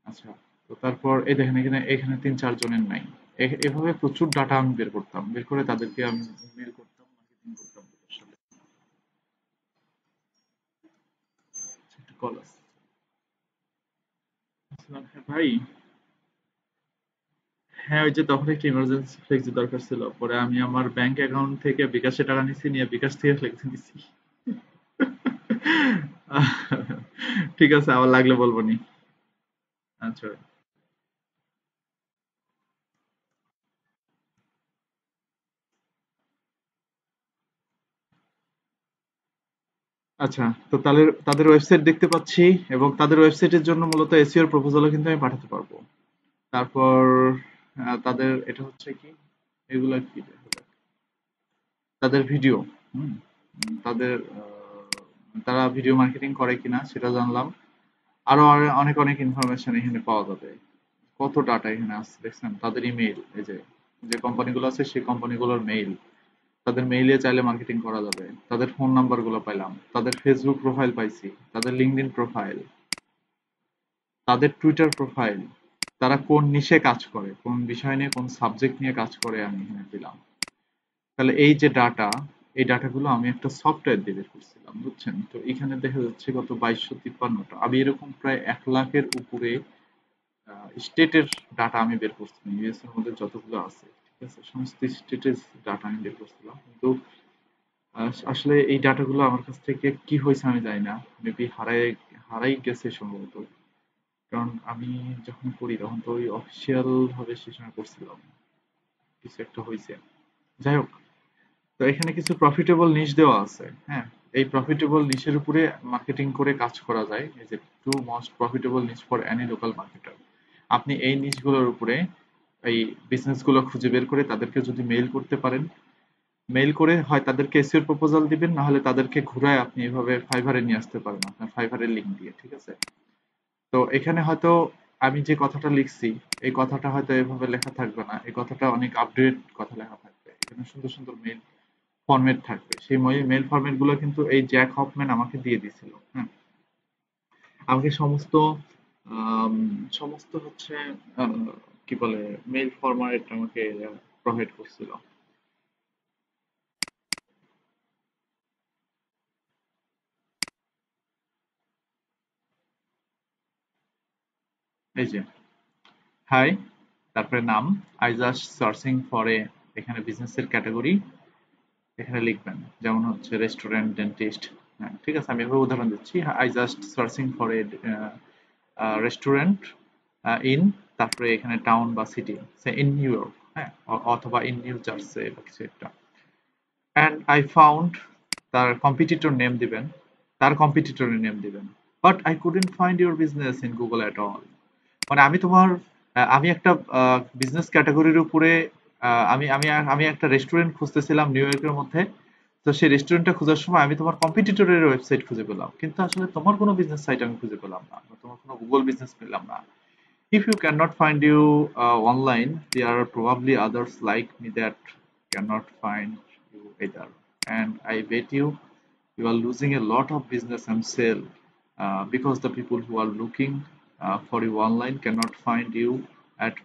আচ্ছা, তো তারপর এই দেখেন এখানে এখানে 3-4 জনের নাই। এভাবে প্রচুর ডাটা আমি বের করতাম, বের করে তাদেরকে আমি মেল করতাম, মার্কেটিং করতাম তাদের সাথে। আচ্ছা, একটা কল আছে। আসসালাম, হ্যাঁ ভাই। হ্যাঁ, ওই যে তখন একটা ইমার্জেন্সি ফ্লেক্সি দরকার ছিল, পরে আমি আমার ব্যাংক অ্যাকাউন্ট থেকে বিকাশে টাকা নিছি, নিয়ে বিকাশ থেকে ফ্লেক্সি দিছি। ঠিক আছে, আবার লাগলে বলবো নি। আচ্ছা। আচ্ছা, তো তাদের তাদের ওয়েবসাইট দেখতে পাচ্ছি, এবং তাদের ওয়েবসাইটের জন্য মূলত এসইও প্রপোজালও কিন্তু আমি পাঠাতে পারবো। তারপর তাদের এটা হচ্ছে কি, এগুলা কি দেখা যাক। তাদের ভিডিও, হুম, তাদের তারা ভিডিও মার্কেটিং করে কিনা সেটা জানলাম। আরো অনেক অনেক ইনফরমেশন এখানে পাওয়া যাবে। কত ডাটা এখানে আছে দেখছেন, তাদের ইমেইল, এই যে যে কোম্পানিগুলো আছে সেই কোম্পানিগুলোর মেইল, তাদের মেইলে চাইলে মার্কেটিং করা যাবে। তাদের ফোন নাম্বার গুলো পাইলাম, তাদের ফেসবুক প্রোফাইল পাইছি, তাদের লিঙ্কডইন প্রোফাইল, তাদের টুইটার প্রোফাইল, তারা কোন নিশে কাজ করে, কোন বিষয় নিয়ে, কোন সাবজেক্ট নিয়ে কাজ করে, আমি এখানে দিলাম। তাহলে এই যে ডাটা, এই ডাটাগুলো আমি একটা সফটওয়্যার দিয়ে বের করছিলাম, বুঝছেন? তো এখানে দেখা যাচ্ছে কত, 2253টা। আমি এরকম প্রায় 1 লাখের উপরে স্টেটের ডাটা আমি বের করছিলাম, ইউএস এর মধ্যে যতগুলো আছে, ঠিক আছে, সমস্ত স্টেটের ডাটা আমি বের করছিলাম। কিন্তু আসলে এই ডাটাগুলো আমার কাছ থেকে কি হয়েছে আমি জানি না, মেবি হারাই হারাই গেছে সম্ভবত। কারণ আমি যখন করি তখন তো ওই অফিসিয়াল ভাবে সে সময় করছিলাম, কিছু একটা হয়েছে। যাই হোক, তো এখানে কিছু প্রফিটেবল নিশ দেওয়া আছে। হ্যাঁ, এই প্রফিটেবল নিশের উপরে মার্কেটিং করে কাজ করা যায়। এই যে to most profitable niche for any local marketer, আপনি এই নিশগুলোর উপরে এই বিজনেস গুলো খুঁজে বের করে তাদেরকে যদি মেইল করতে পারেন, মেইল করে হয় তাদেরকে এসইও প্রপোজাল দিবেন, না হলে তাদেরকে ঘুরায় আপনি এভাবে ফাইবারে নিয়ে আসতে পারেন আপনার ফাইবারের লিংক দিয়ে, ঠিক আছে। তো এখানে হয়তো আমি যে কথাটা লিখছি, এই কথাটা হয়তো এভাবে লেখা থাকবে না, এই কথাটা অনেক আপডেট কথা লেখা থাকবে, এখানে সুন্দর সুন্দর মেইল ফরম্যাট থাকবে। সেই মেইল ফরম্যাট গুলো কিন্তু এই জ্যাক হফম্যান আমাকে দিয়ে দিছিল। হ্যাঁ, আমাকে সমস্ত আম, সমস্ত হচ্ছে আহ, কি বলে, মেইল ফরম্যাট আমাকে প্রোভাইড করছিল। এই যে, হাই, তারপরে নাম, I just searching for a, এখানে বিজনেসের ক্যাটাগরি এখানে লিখবেন, যেমন হচ্ছে রেস্টুরেন্ট, ডেন্টিস্ট। হ্যাঁ, ঠিক আছে, আমি এভাবে উদাহরণ দিচ্ছি। I just searching for a restaurant in, তারপরে এখানে টাউন বা city, say in new York, হ্যাঁ, অথবা ইন নিউ জার্সি বা কিছু একটা। অ্যান্ড আই ফাউন্ড, তার কম্পিটিটর নেম দিবেন, তার কম্পিটিটরের নেম দিবেন, but I couldn't find your business in Google at all. মানে আমি তোমার আমি একটা বিজনেস ক্যাটাগরির উপরে আমি আমি আমি একটা রেস্টুরেন্ট খুঁজতেছিলাম নিউ ইয়র্কের মধ্যে। তো সেই রেস্টুরেন্টটা খোঁজার সময় আমি তোমার কম্পিটিটরের ওয়েবসাইট খুঁজে পেলাম, কিন্তু আসলে তোমার কোনো বিজনেস সাইট আমি খুঁজে পেলাম না, বা তোমার কোনো গুগল বিজনেস পেলাম না। If you cannot find you online, there are probably others like me that cannot find you either. And I bet you are losing a lot of business and sale because the people who are looking for you online cannot find you at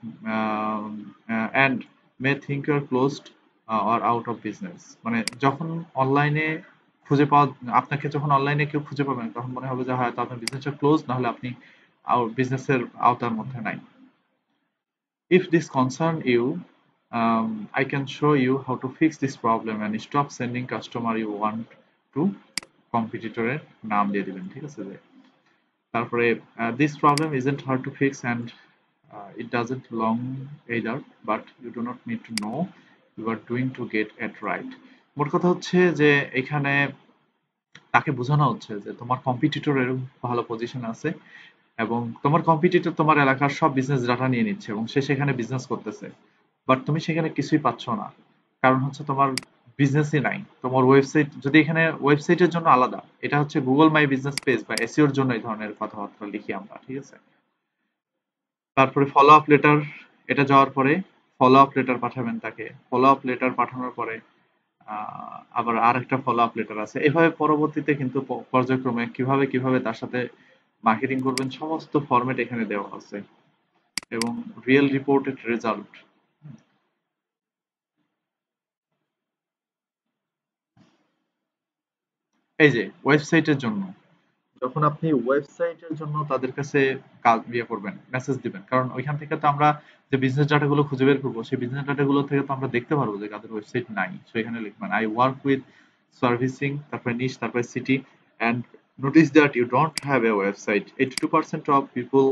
and may think you're closed or out of business. মানে যখন অনলাইনে খুঁজে পাওয়া, আপনাকে যখন অনলাইনে কেউ খুঁজে পাবেন তখন মনে হবে যে হয়তো আপনার বিজনেসটা ক্লোজ, না হলে আপনি বিজনেসের আওতার মধ্যে নাই। If this concern you, I can show you how to fix this problem and stop sending customer you want to competitor নাম দিয়ে দিবেন, ঠিক আছে? যে তারপরে this problem isn't hard to fix and it doesn't long either, but you do not need to know you are doing to get it right. মোট কথা হচ্ছে যে এখানে তাকে বোঝানো হচ্ছে যে তোমার কম্পিটিটর এরকম ভালো পজিশন আছে এবং তোমার কম্পিটিটর তোমার এলাকার সব বিজনেস ডাটা নিয়ে নিচ্ছে এবং সে সেখানে বিজনেস করতেছে, বাট তুমি সেখানে কিছুই পাচ্ছ না। কারণ হচ্ছে তোমার বিজনেসই নাই, তোমার ওয়েবসাইট যদি এখানে ওয়েবসাইটের জন্য আলাদা, এটা হচ্ছে গুগল মাই বিজনেস পেজ বা এসইওর জন্য এই ধরনের কথাবার্তা লিখি আমরা, ঠিক আছে? তারপরে ফলো আপ লেটার, এটা যাওয়ার পরে ফলো আপ লেটার পাঠাবেন তাকে, ফলো আপ লেটার পাঠানোর পরে আবার আরেকটা ফলো আপ লেটার আছে, এভাবে পরবর্তীতে কিন্তু পর্যায়ক্রমে কিভাবে কিভাবে তার সাথে মার্কেটিং করবেন সমস্ত ফরম্যাট এখানে দেওয়া আছে এবং রিয়েল রিপোর্টেড রেজাল্ট। এই যে ওয়েবসাইটের জন্য, যখন আপনি ওয়েবসাইটের জন্য তাদের কাছে কাজ ইয়ে করবেন, মেসেজ দিবেন, কারণ ওইখান থেকে তো আমরা যে বিজনেস ডাটা গুলো খুঁজে বের করবো সেই বিজনেস ডাটা গুলো থেকে তো আমরা দেখতে পারবো যে কাদের ওয়েবসাইট নাই। সো এখানে লিখবেন আই ওয়ার্ক উইথ সার্ভিসিং, তারপরে নিশ, তারপরে city, and notice that you don't have a website. 82% of people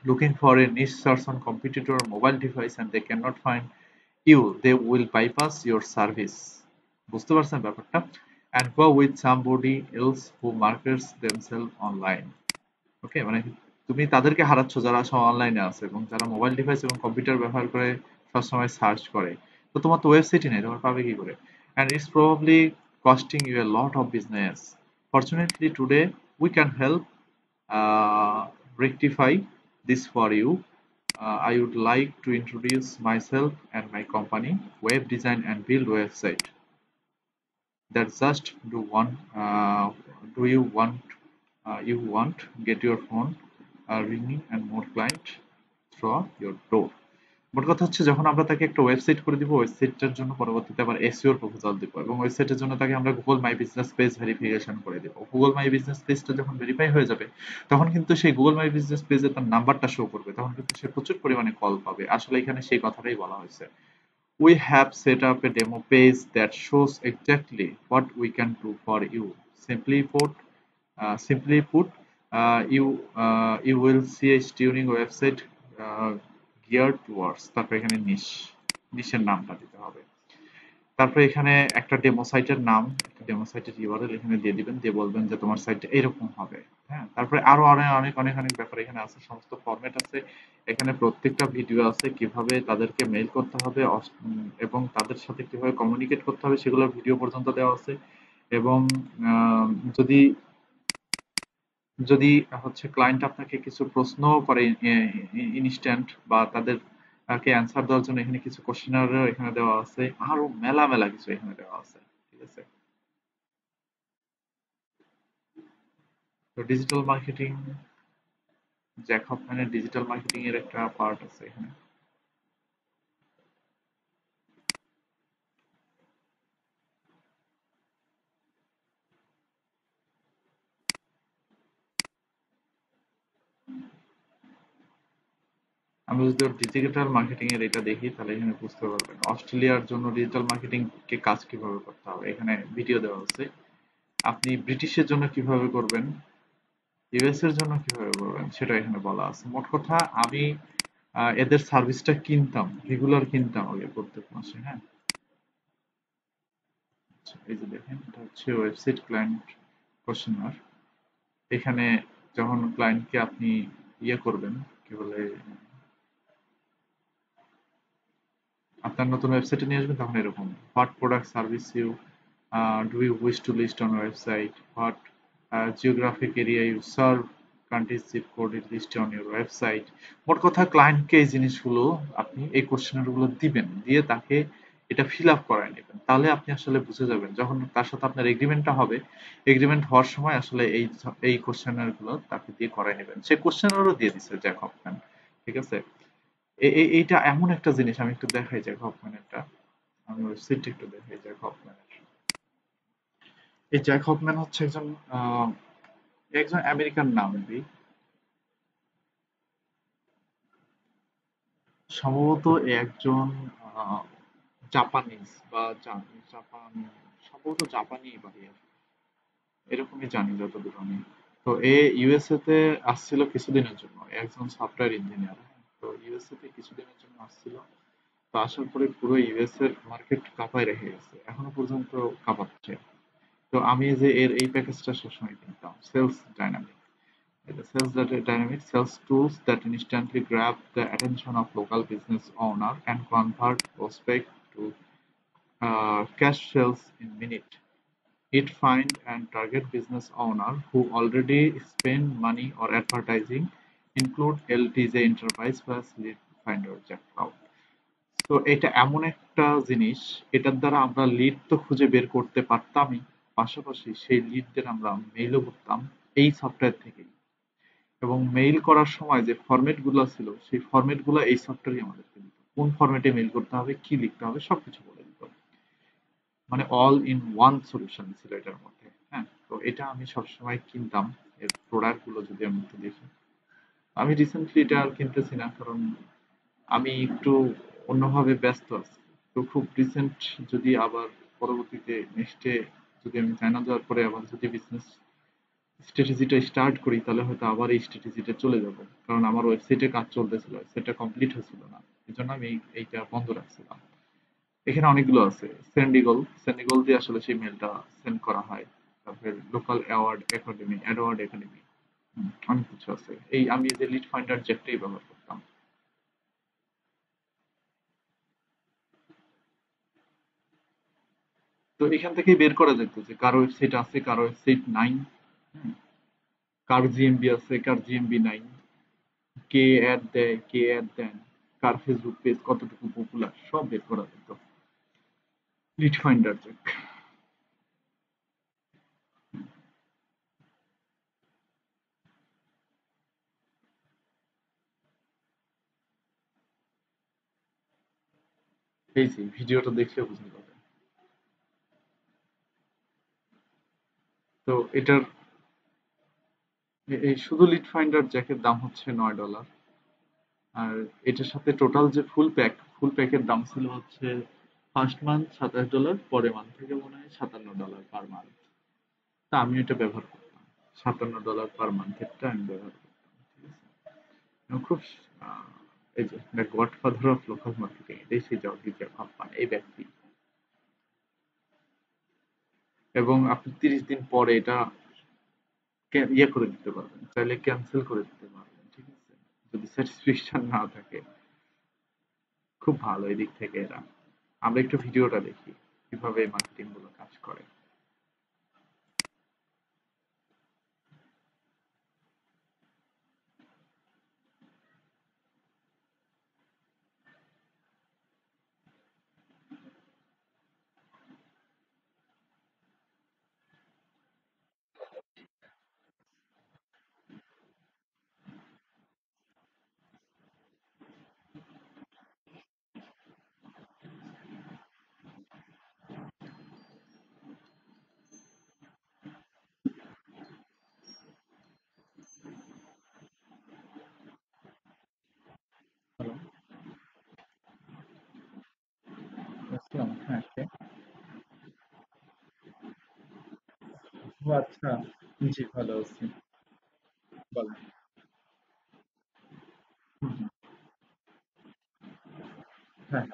looking for a niche search on competitor mobile device and they cannot find you, they will bypass your service। বুঝতে পারছেন ব্যাপারটা? and go with somebody else who markets themselves online। ওকে, মানে তুমি তাদেরকে হারাচ্ছ যারা সব অনলাইনে আছে এবং যারা মোবাইল ডিভাইস এবং কম্পিউটার ব্যবহার করে সবসময় সার্চ করে। তো তোমার তো ওয়েবসাইটই নেই, তোমার পাবে কি করে? and it's probably costing you a lot of business। Fortunately today we can help uh, rectify this for you। I would like to introduce myself and my company, Web Design and Build Website. That's just do one. Do you want get your phone ringing and more client through your door। মোট কথা হচ্ছে যখন আমরা তাকে একটা website করে দিব, ওয়েবসাইটটার জন্য পরবর্তীতে আবার এসইও এর প্রপোজাল দিব এবং ওয়েবসাইটের জন্য তাকে আমরা Google my business page verification করে দিব। গুগল মাই বিজনেস পেজটা যখন ভেরিফাই হয়ে যাবে তখন কিন্তু সেই গুগল মাই বিজনেস পেজে তার নাম্বারটা শো করবে, তখন কিন্তু সে প্রচুর পরিমাণে কল পাবে। আসলে এখানে সেই কথাটাই বলা হয়েছে। We have set up a demo page that shows exactly what we can do for you। Simply put, you will see a stunning website uh, geared towards, তারপর এখানে নিশের নামটা দিতে হবে। তারপরে এখানে একটা ডেমো সাইটের নাম, একটা ডেমো সাইটের ইউআরএল এখানে দিয়ে দিবেন, দিয়ে বলবেন যে তোমার সাইটটা এরকম হবে। হ্যাঁ, তারপরে আরো অনেক অনেক অনেক অনেক ব্যাপার এখানে আছে, সমস্ত ফরম্যাট আছে এখানে, প্রত্যেকটা ভিডিও আছে কিভাবে তাদেরকে মেইল করতে হবে এবং তাদের সাথে কিভাবে কমিউনিকেট করতে হবে সেগুলোর ভিডিও পর্যন্ত দেওয়া আছে। এবং আহ, যদি যদি হচ্ছে ক্লায়েন্ট আপনাকে কিছু প্রশ্ন করে ইনস্ট্যান্ট বা তাদের কে অ্যান্সার দেওয়ার জন্য এখানে কিছু কোশ্চেনারও এখানে দেওয়া আছে, আরো মেলা মেলা কিছু এখানে দেওয়া আছে, ঠিক আছে? তো ডিজিটাল মার্কেটিং, জ্যাক হফম্যানের ডিজিটাল মার্কেটিং এর একটা পার্ট আছে এখানে। আমি যদি ওর ডিজিটাল মার্কেটিং এর এটা দেখি তাহলে এখানে বুঝতে পারবেন অস্ট্রেলিয়ার জন্য ডিজিটাল মার্কেটিং কে কাজ কিভাবে করতে হবে, এখানে ভিডিও দেওয়া আছে। আপনি ব্রিটিশের জন্য কিভাবে করবেন ইউএস এর জন্য কিভাবে করবেন সেটা এখানে বলা আছে। মোট কথা আমি এদের সার্ভিসটা কিনতাম, রেগুলার কিনতাম আগে প্রত্যেক মাসে, হ্যাঁ। আচ্ছা, এই যে দেখেন এটা হচ্ছে ওয়েবসাইট ক্লায়েন্ট কোশ্চেনার। এখানে যখন ক্লায়েন্টকে আপনি ইয়ে করবেন, কি বলে, আপনার নতুন ওয়েবসাইটে নিয়ে আসবেন, তখন এরকম what product service you do you wish to list on website, what geographic area you serve, country zip code is list on your website. মোট কথা ক্লায়েন্টকে এই জিনিসগুলো আপনি এই কোশ্চেনার গুলো দিবেন, দিয়ে তাকে এটা ফিল আপ করায় নেবেন। তাহলে আপনি আসলে বুঝে যাবেন যখন তার সাথে আপনার এগ্রিমেন্টটা হবে, এগ্রিমেন্ট হওয়ার সময় আসলে এই কোশ্চেনার গুলো তাকে দিয়ে করায় নেবেন। সে কোশ্চেনারও দিয়ে দিচ্ছে জ্যাক হফম্যান, ঠিক আছে। এইটা এমন একটা জিনিস, আমি একটু দেখাই জ্যাক হফম্যানেরটা, আমি ওয়েবসাইটটা একটু দেখাই জ্যাক হফম্যানের। এই জ্যাক হফম্যান হচ্ছে একজন একজন আমেরিকান নামী, সম্ভবত এ একজন আহ, জাপানিজ বা জাপান, সম্ভবত জাপানি বাড়ির, এরকমই জানি যতদূর আমি। তো এ ইউএসএ তে আসছিল কিছুদিনের জন্য, এ একজন সফটওয়্যার ইঞ্জিনিয়ার। তো ইউএসএ তে কিছুদিনের জন্য আসছিল। তো আসার পরে পুরো ইউএস এর মার্কেট কাঁপায় রেখে গেছে, এখনো পর্যন্ত কাঁপাচ্ছে। তো আমি এই যে এই প্যাকেজটা সবসময় কিনতাম, sales dynamic. The sales dynamic sells tools that instantly grab the attention of local business owner and convert prospect to cash sales in minute. It find and target business owner who already spend money or advertising, include LTJ Enterprise plus Lead Finder Jackpot. তো এটা এমন একটা জিনিস, এটার দ্বারা আমরা lead তো খুঁজে বের করতে পারতামই, পাশাপাশি সেই লিডদের আমরা মেইলও করতাম এই সফটওয়্যার থেকেই। এবং মেইল করার সময় যে ফরম্যাট গুলো ছিল, সেই ফরম্যাট গুলো এই সফটওয়্যারই আমাদেরকে দিত, কোন ফরম্যাটে মেইল করতে হবে, কি লিখতে হবে, সবকিছু বলে দিত। মানে অল ইন ওয়ান সলিউশন ছিল এটার মধ্যে, হ্যাঁ। তো এটা আমি সবসময় কিনতাম, এর প্রোডাক্ট গুলো যদি আমি একটু দেখি। আমি রিসেন্টলি এটা আর কিনতেছি না, কারণ আমি একটু অন্যভাবে ব্যস্ত আছি। তো খুব রিসেন্ট যদি আবার পরবর্তীতে নেক্সটে যদি আমি চায়না যাওয়ার পরে আবার যদি বিজনেস স্ট্র্যাটেজিটা স্টার্ট করি, তাহলে হয়তো আবার এই স্ট্র্যাটেজিটা চলে যাব। কারণ আমার ওয়েবসাইটে কাজ চলতেছিল, ওয়েবসাইটটা কমপ্লিট হয়েছিল না, এই জন্য আমি এইটা বন্ধ রাখছিলাম। এখানে অনেকগুলো আছে, সেন্ডিগল, সেন্ডিগল দিয়ে আসলে সেই মেলটা সেন্ড করা হয়। তারপরে লোকাল অ্যাওয়ার্ড একাডেমি, অনেক কিছু আছে। এই আমি যে লিড ফাইন্ডার জ্যাকটাই ব্যবহার করতাম। তো এখান থেকেই বের করা যেত যে কার ওয়েবসাইট আছে, কার ওয়েবসাইট নাই, কার জিএমবি আছে, কার জিএমবি নাই, কে অ্যাড দেয়, কে অ্যাড দেন, কার ফেসবুক পেজ কতটুকু পপুলার, সব বের করা যেত লিড ফাইন্ডার জ্যাক। এই যে ভিডিওটা দেখলে বুঝতে পারবে। তো এটার এই শুধু লিড ফাইন্ডার জ্যাকের দাম হচ্ছে $9। আর এটার সাথে টোটাল যে ফুল প্যাকের দাম ছিল হচ্ছে ফার্স্ট মান্থ $27, পরের মান্থ থেকে মনে হয় $57 পার মান্থ। তা আমি এটা ব্যবহার করতাম, $57 পার মান্থেরটা আমি ব্যবহার করতাম, ঠিক আছে। এবং খুব আহ, এই যে the godfather of local marketing, এটাই সেই জর্জি জ্যাকব, এই ব্যক্তি। এবং আপনি 30 দিন পরে এটা ইয়ে করে দিতে পারবেন, চাইলে ক্যান্সেল করে দিতে পারবেন, ঠিক আছে, যদি স্যাটিসফ্যাকশন না থাকে। খুব ভালো এদিক থেকে এরা। আমরা একটু ভিডিওটা দেখি কিভাবে মার্কেটিং গুলো কাজ করে। হ্যালো, আসসালাম, হ্যাঁ কে? ও আচ্ছা, জি ভালো আছি। বলেন। হুম, হুম। হ্যাঁ,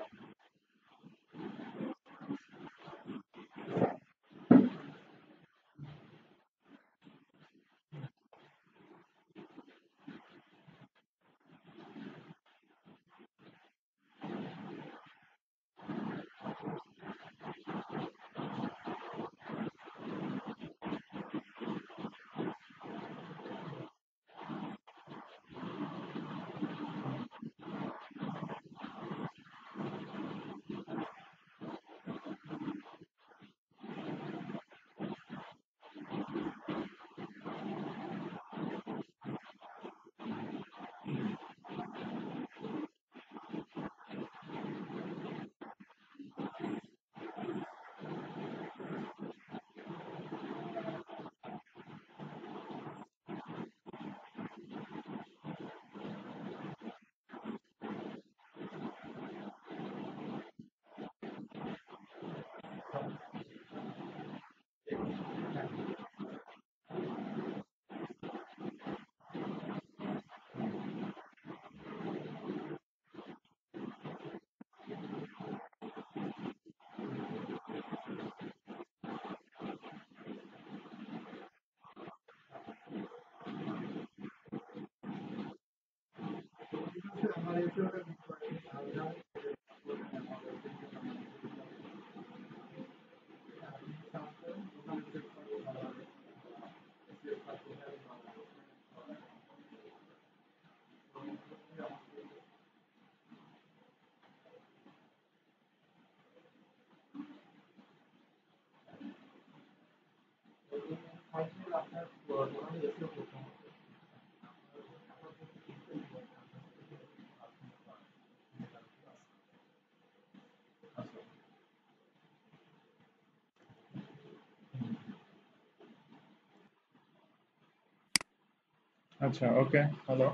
আচ্ছা, ওকে, হ্যালো।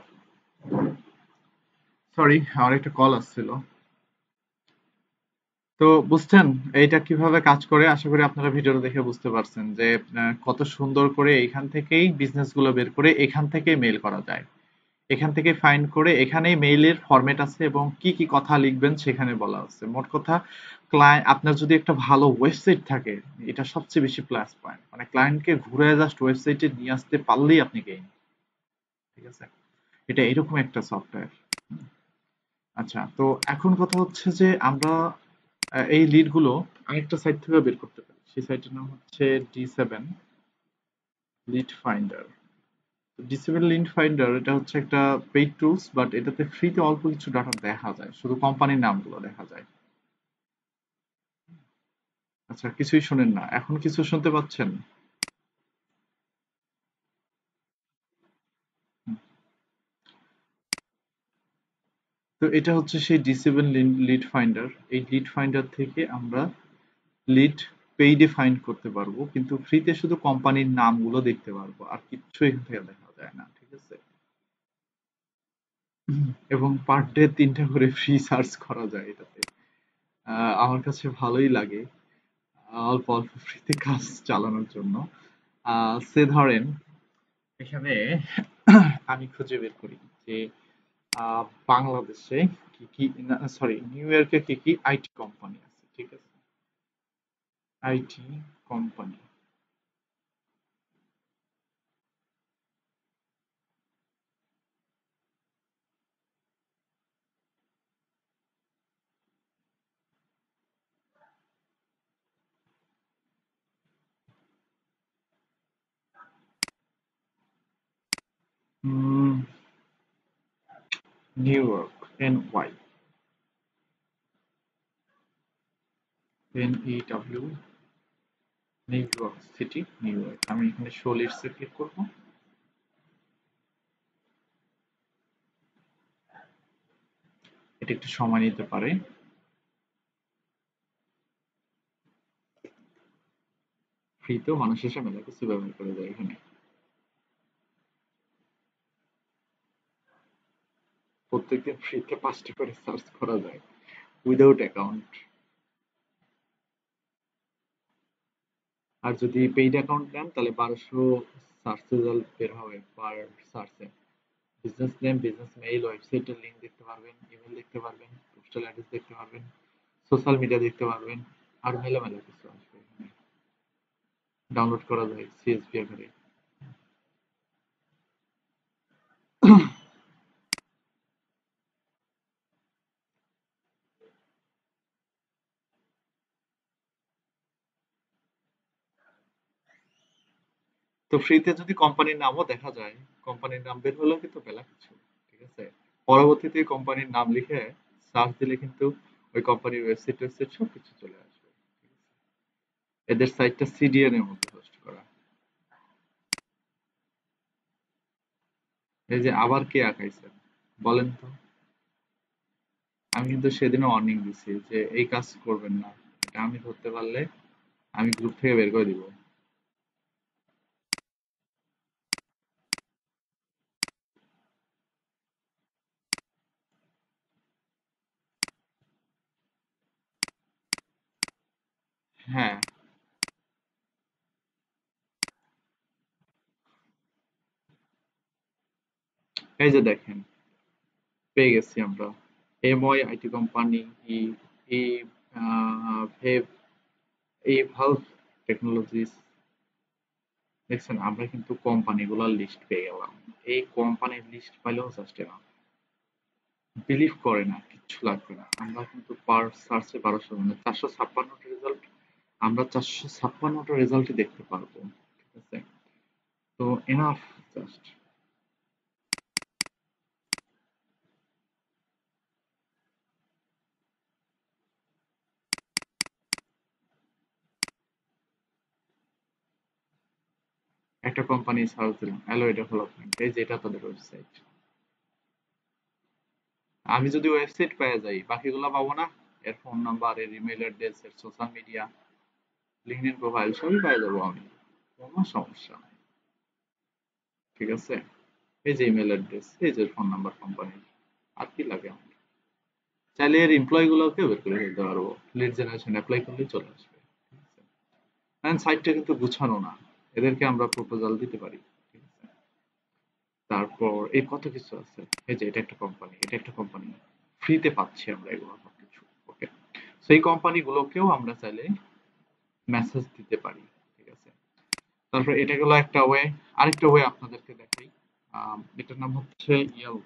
সরি, আমার একটা কল আসছিল। তো বুঝছেন এইটা কিভাবে কাজ করে? আশা করি আপনারা ভিডিওটা দেখে বুঝতে পারছেন যে কত সুন্দর করে এখান থেকেই বিজনেস গুলো বের করে এখান থেকেই মেইল করা যায়। এখান থেকে ফাইন্ড করে এখানেই মেইলের ফরম্যাট আছে এবং কি কি কথা লিখবেন সেখানে বলা আছে। মোট কথা, ক্লায়েন্ট আপনার যদি একটা ভালো ওয়েবসাইট থাকে, এটা সবচেয়ে বেশি প্লাস পয়েন্ট। মানে ক্লায়েন্টকে ঘুরে জাস্ট ওয়েবসাইটে নিয়ে আসতে পারলেই আপনি গেইন। ঠিক আছে? এটা এরকম একটা সফটওয়্যার। আচ্ছা, তো এখন কথা হচ্ছে যে আমরা এই লিড গুলো আরেকটা সাইট থেকে বের করতে পারি। সেই সাইটের নাম হচ্ছে D7 lead finder. Disable lead finder এটা হচ্ছে একটা পেইড টুলস, বাট এটাতে ফ্রিতে অল্প কিছু ডাটা দেখা যায়, শুধু কোম্পানির নামগুলো দেখা যায়। আচ্ছা, কিছুই শোনেন না, এখন কিছু শুনতে পাচ্ছেন? হুম। তো এটা হচ্ছে সেই ডিসেবল লিড ফাইন্ডার। এই লিড ফাইন্ডার থেকে আমরা লিড পেইডে ফাইন্ড করতে পারবো, কিন্তু ফ্রিতে শুধু কোম্পানির নামগুলো দেখতে পারবো, আর কিচ্ছু এখান থেকে দেখা যায় না। ঠিক আছে? এবং পার ডে ৩টা করে ফ্রি সার্চ করা যায় এটাতে। আমার কাছে ভালোই লাগে অল্প অল্প ফ্রিতে কাজ চালানোর জন্য। সে ধরেন এখানে আমি খুঁজে বের করি যে বাংলাদেশে কি কি, সরি, নিউ ইয়র্কে কি কি আইটি কোম্পানি আছে। ঠিক আছে? IT company. New York, NY, NEW, new York city, new York. আমি এখানে শো লিস্টে ক্লিক করবো। এটা একটু সময় নিতে পারে। ফ্রিতেও মানুষ এসে মেলা কিছু ব্যবহার করে যায় এখানে। প্রত্যেকদিন ফ্রিতে 5টা করে সার্চ করা যায় উইদাউট অ্যাকাউন্ট। আর যদি পেইড অ্যাকাউন্ট নেন তাহলে 1200 সার্চ রেজাল্ট বের হবে পার সার্চে। বিজনেস নেম, বিজনেস মেইল, ওয়েবসাইটের লিংক দেখতে পারবেন, ইমেল দেখতে পারবেন, পোস্টাল অ্যাড্রেস দেখতে পারবেন, সোশ্যাল মিডিয়া দেখতে পারবেন, আর মেলা কিছু আসবে এখানে। ডাউনলোড করা যায় সিএসভি আকারে। তো ফ্রিতে যদি কোম্পানির নামও দেখা যায়, কোম্পানির নাম বের হলেও কিন্তু মেলা কিছু, ঠিক আছে। পরবর্তীতে কোম্পানির নাম লিখে সার্চ দিলে কিন্তু ওই কোম্পানির ওয়েবসাইট ওয়েবসাইট সবকিছু চলে আসবে। এদের সাইটটা সিডিএন এর মধ্যে হোস্ট করা। এই যে আবার কে আঁকাইছেন বলেন তো? আমি কিন্তু সেদিনও ওয়ার্নিং দিছি যে এই কাজ করবেন না, এটা আমি ধরতে পারলে আমি গ্রুপ থেকে বের করে দিব। হ্যাঁ, এই যে দেখেন, পেয়ে গেছি আমরা। এমওয়াই আইটি কোম্পানি, ই ই ভেব, এই ভালভ টেকনোলজিস। দেখছেন, আমরা কিন্তু কোম্পানিগুলোর লিস্ট পেয়ে গেলাম। এই কোম্পানির লিস্ট পাইলেও জাস্ট না, বিলিভ করে না, কিচ্ছু লাগবে না। আমরা কিন্তু পার সার্চে 1200 মানে 456টা রেজাল্ট, আমরা 456টা রেজাল্টই দেখতে পারবো, ঠিক আছে। তো এনাফ জাস্ট। একটা কোম্পানি সার্চ দিলাম, অ্যালয় ডেভেলপমেন্ট, এই যে এটা তাদের ওয়েবসাইট। আমি যদি ওয়েবসাইট পেয়ে যাই, বাকিগুলো পাবো না? এর ফোন নাম্বার, এর ইমেল অ্যাড্রেস, এর সোশ্যাল মিডিয়া, লিঙ্কডইন প্রোফাইল সবই পেয়ে যাবো আমি, কোনো সমস্যা নাই, ঠিক আছে। এই যে ইমেল অ্যাড্রেস, এই যে ফোন নাম্বার কোম্পানির, আর কি লাগে আমার? চাইলে এর এমপ্লয়ি গুলোকে বের করে ফেলতে পারবো, লিড জেনারেশন অ্যাপ্লাই করলেই চলে আসবে, ঠিক আছে। কারণ সাইটটা কিন্তু গুছানো না, এদেরকে আমরা প্রপোজাল দিতে পারি, ঠিক আছে। তারপর এই কত কিছু আছে। এই যে এটা একটা কোম্পানি, এটা একটা কোম্পানি, ফ্রিতে পাচ্ছি আমরা এগুলো সবকিছু। ওকে, সেই কোম্পানি গুলোকেও আমরা চাইলে মেসেজ দিতে পারি, ঠিক আছে। তারপর এটা গেলো একটা ওয়ে। আরেকটা ওয়ে আপনাদেরকে দেখাই। এটার নাম হচ্ছে ইয়েল।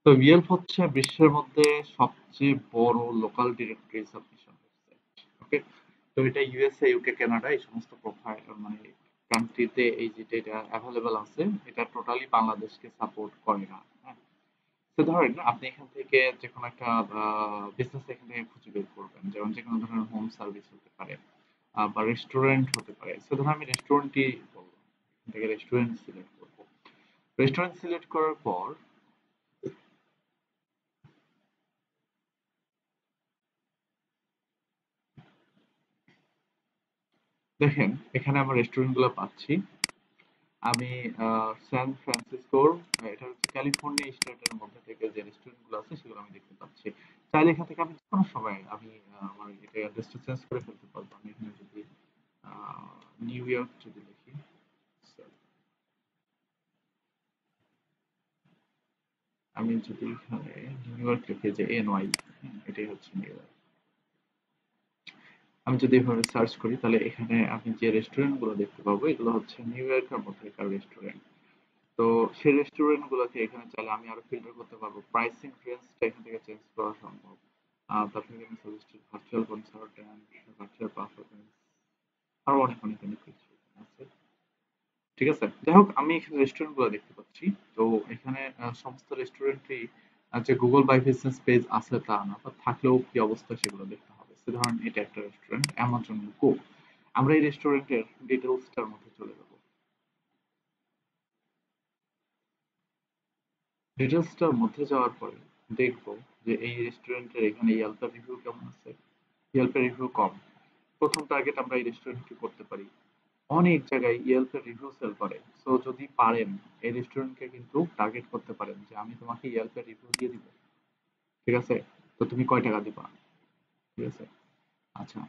তো ইয়েল হচ্ছে বিশ্বের মধ্যে সবচেয়ে বড় লোকাল ডিরেক্টরি সাবমিশন ওয়েবসাইট। ওকে, তো এটা ইউএসএ, ইউকে, কানাডা এই সমস্ত প্রোফাইল মানে কান্ট্রিতে এই যেটা এটা অ্যাভেলেবল আছে, এটা টোটালি বাংলাদেশকে সাপোর্ট করে না, হ্যাঁ। তো ধরেন আপনি এখান থেকে যে কোনো একটা বিজনেস এখান থেকে খুঁজে বের করবেন, যেমন যে কোনো ধরনের হোম সার্ভিস হতে পারে, বা রেস্টুরেন্ট হতে পারে। সো ধরুন আমি রেস্টুরেন্টই বলবো, এখান থেকে রেস্টুরেন্ট সিলেক্ট করবো। রেস্টুরেন্ট সিলেক্ট করার পর দেখেন এখানে আমরা রেস্টুরেন্ট গুলো পাচ্ছি। আমি সান ফ্রান্সিসকোর, এটা হচ্ছে ক্যালিফোর্নিয়া স্টেটের মধ্যে থেকে যে রেস্টুরেন্ট গুলো আছে সেগুলো আমি দেখতে পাচ্ছি। চাইলে এখান থেকে আমি যে কোনো সময় আমি আমার এটা অ্যাড্রেসটা চেঞ্জ করে ফেলতে পারবো। আমি এখানে যদি নিউ ইয়র্ক যদি লিখি, so, আমি যদি এখানে নিউ ইয়র্ক লিখে যে এনওয়াই, এটাই হচ্ছে নিউ ইয়র্ক। আমি যদি এভাবে সার্চ করি তাহলে এখানে আমি যে রেস্টুরেন্ট গুলো দেখতে পাবো এগুলো হচ্ছে নিউ ইয়র্কের মধ্যেকার রেস্টুরেন্ট। তো সেই রেস্টুরেন্ট গুলোকে এখানে চাইলে আমি আরো ফিল্টার করতে পারবো, প্রাইসিং রেঞ্জটা এখান থেকে চেঞ্জ করা সম্ভব। তারপরে এখানে suggested virtual consultant, virtual performance, আরো অনেক অনেক অনেক কিছু আছে, ঠিক আছে। যাই হোক, আমি এখানে রেস্টুরেন্ট গুলো দেখতে পাচ্ছি। তো এখানে সমস্ত রেস্টুরেন্টই যে গুগল বাই বিজনেস পেজ আছে তা না, বা থাকলেও কি অবস্থা সেগুলো দেখতে হবে। সে ধরেন এটা একটা রেস্টুরেন্ট, অ্যামাজন গো। আমরা এই রেস্টুরেন্টের ডিটেলসটার মধ্যে চলে যাবো। ডিটেলসটার মধ্যে যাওয়ার পরে দেখবো যে এই রেস্টুরেন্টের এখানে ইয়েলপের রিভিউ কেমন আছে। ইয়েলপের রিভিউ কম। প্রথম টার্গেট আমরা এই রেস্টুরেন্টকে করতে পারি। অনেক জায়গায় ইয়েলপের রিভিউ সেল করে, সো যদি পারেন এই রেস্টুরেন্টকে কিন্তু টার্গেট করতে পারেন যে আমি তোমাকে ইয়েলপের রিভিউ দিয়ে দিব, ঠিক আছে। তো তুমি কয় টাকা দিবা, ঠিক আছে। আচ্ছা,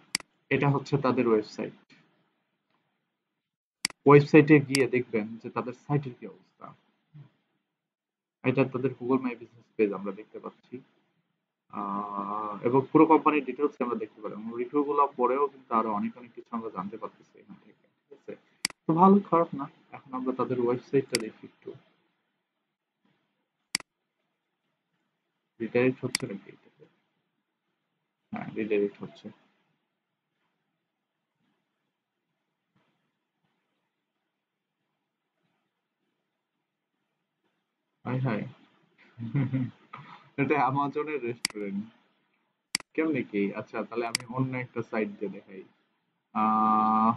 এটা হচ্ছে তাদের ওয়েবসাইট। ওয়েবসাইটে গিয়ে দেখবেন যে তাদের সাইটের কি অবস্থা। এটা তাদের গুগল মাই বিজনেস পেজ আমরা দেখতে পাচ্ছি। এবং পুরো কোম্পানির ডিটেলস আমরা দেখতে পারি, রিভিউ গুলো পরেও কিন্তু আরো অনেক অনেক কিছু আমরা জানতে পারতেছি এখান থেকে, ঠিক আছে? তো ভালো, খারাপ না। এখন আমরা তাদের ওয়েবসাইটটা দেখি একটু। রিডাইরেক্ট হচ্ছে নাকি এটাতে? হ্যাঁ, রিডাইরেক্ট হচ্ছে। High high. এটা অ্যামাজনের রেস্টুরেন্ট। কেমনে কি? আচ্ছা, তাহলে আমি অন্য একটা সাইট দিয়ে দেখাই। আহ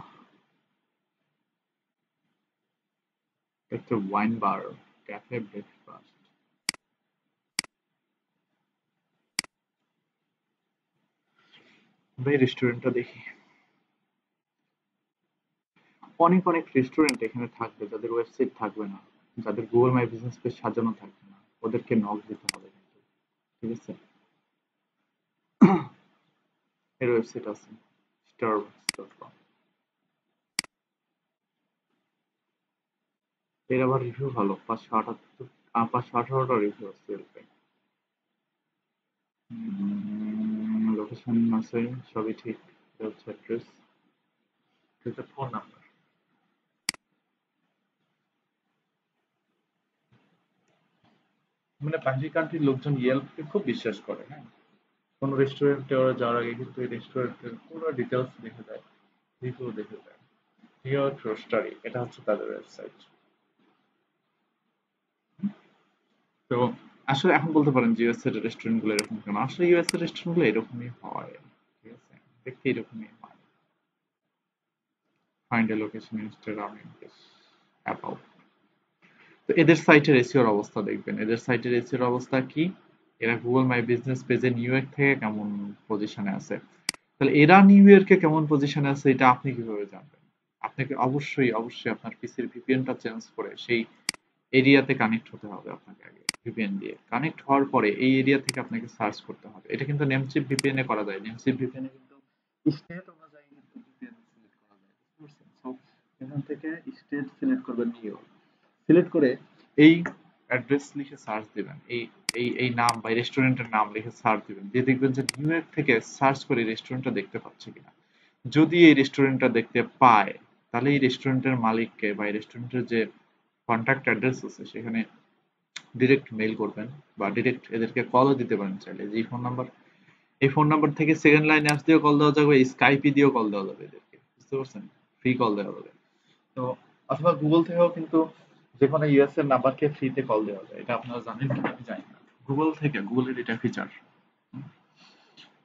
একটা ওয়াইন বার, ক্যাফে ব্রেকফাস্ট। ভাই রেস্টুরেন্টটা দেখি। অনেক অনেক রেস্টুরেন্ট এখানে থাকবে যাদের ওয়েবসাইট থাকবে না, যাদের গুগল মাই বিজনেস পেজ সাজানো থাকবে না, ওদেরকে নক দিতে হবে কিন্তু, ঠিক আছে? এর ওয়েবসাইট আছে starbucks.com। এর আবার রিভিউ ভালো, 578, 518টা রিভিউ আছে এর। লোকেশন আছে, সবই ঠিক। এটা হচ্ছে অ্যাড্রেস, এটা ফোন নাম্বার। মানে বাইরের কান্ট্রির লোকজন ইয়েলপকে খুব বিশ্বাস করে, হ্যাঁ। কোন রেস্টুরেন্টে ওরা যাওয়ার আগে কিন্তু এই রেস্টুরেন্টের পুরো ডিটেলস দেখে যায়, রিভিউ দেখে যায়। হিয়ার রোস্টারি, এটা হচ্ছে তাদের ওয়েবসাইট। তো আসলে এখন বলতে পারেন যে ইউএস এর রেস্টুরেন্ট গুলো এরকম কেন, আসলে ইউএস এর রেস্টুরেন্ট গুলো এরকমই হয়, ঠিক আছে? দেখতে এরকমই হয়। Find a location Instagram English about. তো এদের সাইটের এসইওর অবস্থা দেখবেন, এদের সাইটের এসইওর অবস্থা কি, এরা গুগল মাই বিজনেস পেজে নিউ ইয়র্ক থেকে কেমন পজিশনে আছে। তাহলে এরা নিউ ইয়র্কে কেমন পজিশনে আছে এটা আপনি কিভাবে জানবেন? আপনাকে অবশ্যই অবশ্যই আপনার পিসির ভিপিএনটা চেঞ্জ করে সেই এরিয়াতে কানেক্ট হতে হবে আপনাকে। আগে ভিপিএন দিয়ে কানেক্ট হওয়ার পরে এই এরিয়া থেকে আপনাকে সার্চ করতে হবে। এটা কিন্তু নেমচিপ ভিপিএন এ করা যায়। নেমচিপ ভিপিএন এ কিন্তু স্টেট অনুযায়ী কিন্তু ভিপিএন সিলেক্ট করা যায়, বুঝতে পারছেন? সো এখান থেকে স্টেট সিলেক্ট করবেন নিউ ইয়র্ক, সিলেক্ট করে এই অ্যাড্রেস লিখে সার্চ দিবেন, এই নাম বা রেস্টুরেন্টের নাম লিখে সার্চ দিবেন, দিয়ে দেখবেন যে নিউ ইয়র্ক থেকে সার্চ করে রেস্টুরেন্টটা দেখতে পাচ্ছে কিনা। যদি এই রেস্টুরেন্টটা দেখতে পায়, তাহলে এই রেস্টুরেন্টের মালিককে বা এই রেস্টুরেন্টের যে কন্ট্যাক্ট অ্যাড্রেস আছে সেখানে ডিরেক্ট মেইল করবেন, বা ডিরেক্ট এদেরকে কলও দিতে পারেন চাইলে, যে ফোন নাম্বার, এই ফোন নাম্বার থেকে সেকেন্ড লাইনে অ্যাপস দিয়েও কল দেওয়া যাবে, স্কাইপি দিয়েও কল দেওয়া যাবে এদেরকে, বুঝতে পারছেন? ফ্রি কল দেওয়া যাবে। তো অথবা গুগল থেকেও কিন্তু যে কোনো ইউএস এর নাম্বারকে ফ্রিতে কল দেওয়া যায়, এটা আপনারা জানেন কি আমি জানি না। গুগল থেকে, গুগলের এটা ফিচার।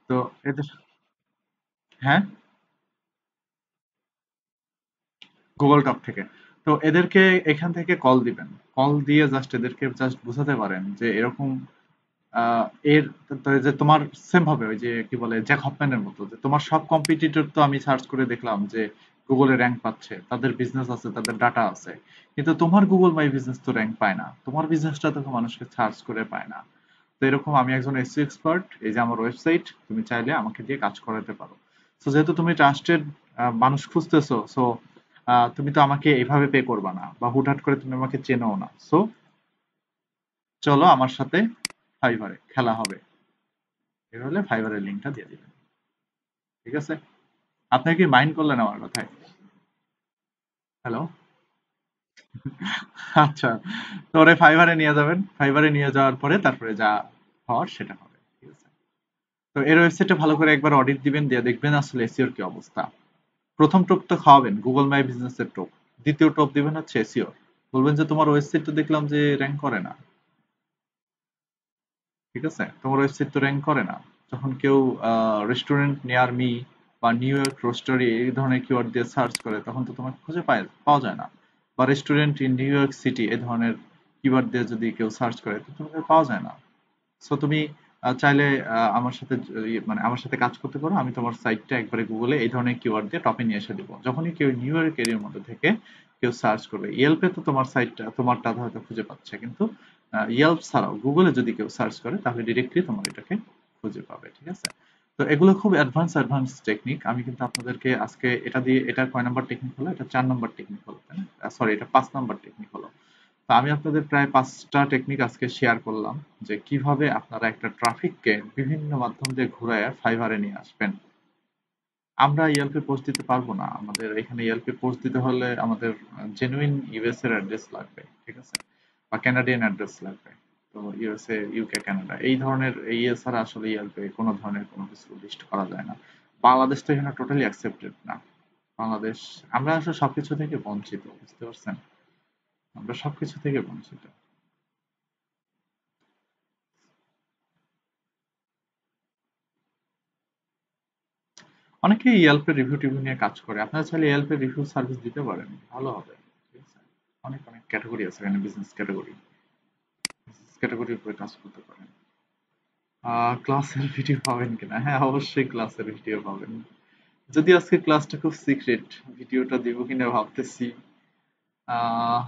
তো এদের, হ্যাঁ, গুগল টক থেকে। তো এদেরকে এখান থেকে কল দিবেন, কল দিয়ে জাস্ট এদেরকে জাস্ট বোঝাতে পারেন যে এরকম আহ, এর তো এই যে তোমার সেম ভাবে ওই যে কি বলে জ্যাক হপম্যানের মতো, যে তোমার সব কম্পিটিটর তো আমি সার্চ করে দেখলাম যে গুগলে র্যাঙ্ক পাচ্ছে, তাদের বিজনেস আছে, তাদের ডাটা আছে, কিন্তু তোমার গুগল মাই বিজনেস তো র্যাঙ্ক পায় না, তোমার বিজনেসটা তো মানুষকে সার্চ করে পায় না। তো এরকম আমি একজন এসইও এক্সপার্ট, এই যে আমার ওয়েবসাইট, তুমি চাইলে আমাকে দিয়ে কাজ করাতে পারো। তো যেহেতু তুমি ট্রাস্টেড মানুষ খুঁজতেছো, সো তুমি তো আমাকে এভাবে পে করবা না, বা হুটহাট করে তুমি আমাকে চেনো না, সো চলো আমার সাথে ফাইবারে খেলা হবে। এর হলে ফাইবারের লিঙ্কটা দিয়ে দিবেন, ঠিক আছে? আপনি কি মাইন্ড করলেন আমার কথায়? হ্যালো? আচ্ছা, তো ওরে ফাইবারে নিয়ে যাবেন, ফাইবারে নিয়ে যাওয়ার পরে তারপরে যা হওয়ার সেটা হবে, ঠিক আছে? তো এর ওয়েবসাইটে ভালো করে একবার অডিট দিবেন, দিয়ে দেখবেন আসলে এসিওর কি অবস্থা। প্রথম টোপ তো খাওয়াবেন গুগল মাই বিজনেসের টোপ, দ্বিতীয় টোপ দিবেন হচ্ছে এসিওর। বলবেন যে তোমার ওয়েবসাইট তো দেখলাম যে র্যাঙ্ক করে না, ঠিক আছে? তোমার ওয়েবসাইট তো র্যাঙ্ক করে না। যখন কেউ রেস্টুরেন্ট নিয়ার মি বা নিউ ইয়র্ক রোস্টারি এই ধরনের কিওয়ার্ড দিয়ে সার্চ করে, তখন তো তোমাকে খুঁজে পাওয়া যায় না। বা restaurant in new York city এই ধরনের কিওয়ার্ড দিয়ে যদি কেউ সার্চ করে, তো তোমাকে পাওয়া যায় না। সো তুমি চাইলে আমার সাথে মানে আমার সাথে কাজ করতে পারো, আমি তোমার সাইটটা একবারে গুগলে এই ধরনের কিওয়ার্ড দিয়ে টপে নিয়ে এসে দিব। যখনই কেউ নিউ ইয়র্ক এরিয়ার মধ্যে থেকে কেউ সার্চ করবে, ইয়েলপে তো তোমার সাইটটা তোমারটা হয়তো খুঁজে পাচ্ছে, কিন্তু ইয়েলপ ছাড়াও গুগলে যদি কেউ সার্চ করে তাহলে ডিরেক্টলি তোমার এটাকে খুঁজে পাবে, ঠিক আছে? তো এগুলো খুব অ্যাডভান্স টেকনিক। আমি কিন্তু আপনাদেরকে আজকে এটা দিয়ে, এটা কয় নাম্বার টেকনিক হলো, এটা 4 নাম্বার টেকনিক হলো, তাই না? সরি, এটা 5 নাম্বার টেকনিক হলো। তো আমি আপনাদের প্রায় 5টা টেকনিক আজকে শেয়ার করলাম যে কিভাবে আপনারা একটা ট্রাফিককে বিভিন্ন মাধ্যম দিয়ে ঘুরায় ফাইবারে নিয়ে আসবেন। আমরা ইয়েলপে পোস্ট দিতে পারবো না। আমাদের এখানে ইয়েলপে পোস্ট দিতে হলে আমাদের জেনুইন ইউএস এর অ্যাড্রেস লাগবে, ঠিক আছে? বা কানাডিয়ান অ্যাড্রেস লাগবে। তো ইউএসএ, ইউকে, কানাডা এই ধরনের ইয়ে ছাড়া আসলে ইয়েলপে কোনো ধরনের কোনো কিছু লিস্ট করা যায় না। বাংলাদেশ তো এখানে টোটালি অ্যাকসেপ্টেড না। বাংলাদেশ, আমরা আসলে সবকিছু থেকে বঞ্চিত, বুঝতে পারছেন? আমরা সবকিছু থেকে বঞ্চিত। অনেকেই ইয়েলপে রিভিউ টিভিউ নিয়ে কাজ করে। আপনারা চাইলে ইয়েলপে রিভিউ সার্ভিস দিতে পারেন, ভালো হবে, ঠিক আছে? অনেক অনেক ক্যাটাগরি আছে এখানে, বিজনেস ক্যাটাগরি, বিজনেস ক্যাটাগরির উপরে কাজ করতে পারেন। ক্লাসের ভিডিও পাবেন কিনা? হ্যাঁ, অবশ্যই ক্লাসের ভিডিও পাবেন। যদি আজকে ক্লাসটা খুব সিক্রেট, ভিডিওটা দিব কিনা ভাবতেছি। আহ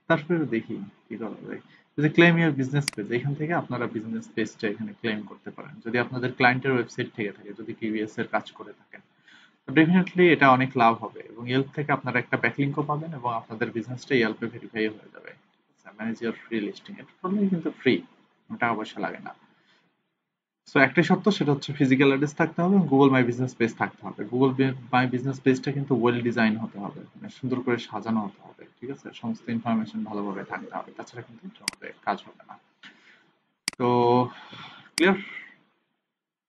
তারপরে দেখি কি করা যায়। যদি ক্লেম ইয়ার বিজনেস পেজ, এখান থেকে আপনারা বিজনেস পেজটা এখানে ক্লেম করতে পারেন যদি আপনাদের ক্লায়েন্টের ওয়েবসাইট থেকে থাকে, যদি কিউবিএস এর কাজ করে থাকেন। তো ডেফিনেটলি এটা অনেক লাভ হবে এবং ইয়েল্প থেকে আপনারা একটা ব্যাকলিংকও পাবেন এবং আপনাদের বিজনেসটা ইয়েল্পে ভেরিফাই হয়ে যাবে। ম্যানেজ ইওর ফ্রি লিস্টিং, এটা করলে কিন্তু ফ্রি, টাকা পয়সা লাগে না। সো একটাই শর্ত, সেটা হচ্ছে ফিজিক্যাল অ্যাড্রেস থাকতে হবে এবং গুগল মাই বিজনেস পেজ থাকতে হবে। গুগল মাই বিজনেস পেজটা কিন্তু ওয়েল ডিজাইন হতে হবে, মানে সুন্দর করে সাজানো হতে হবে, ঠিক আছে? সমস্ত ইনফরমেশন ভালোভাবে থাকতে হবে, তাছাড়া কিন্তু এটার মধ্যে কাজ হবে না। তো ক্লিয়ার?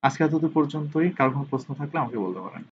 আজকে এতদূর পর্যন্তই। কারো কোনো প্রশ্ন থাকলে আমাকে বলতে পারেন।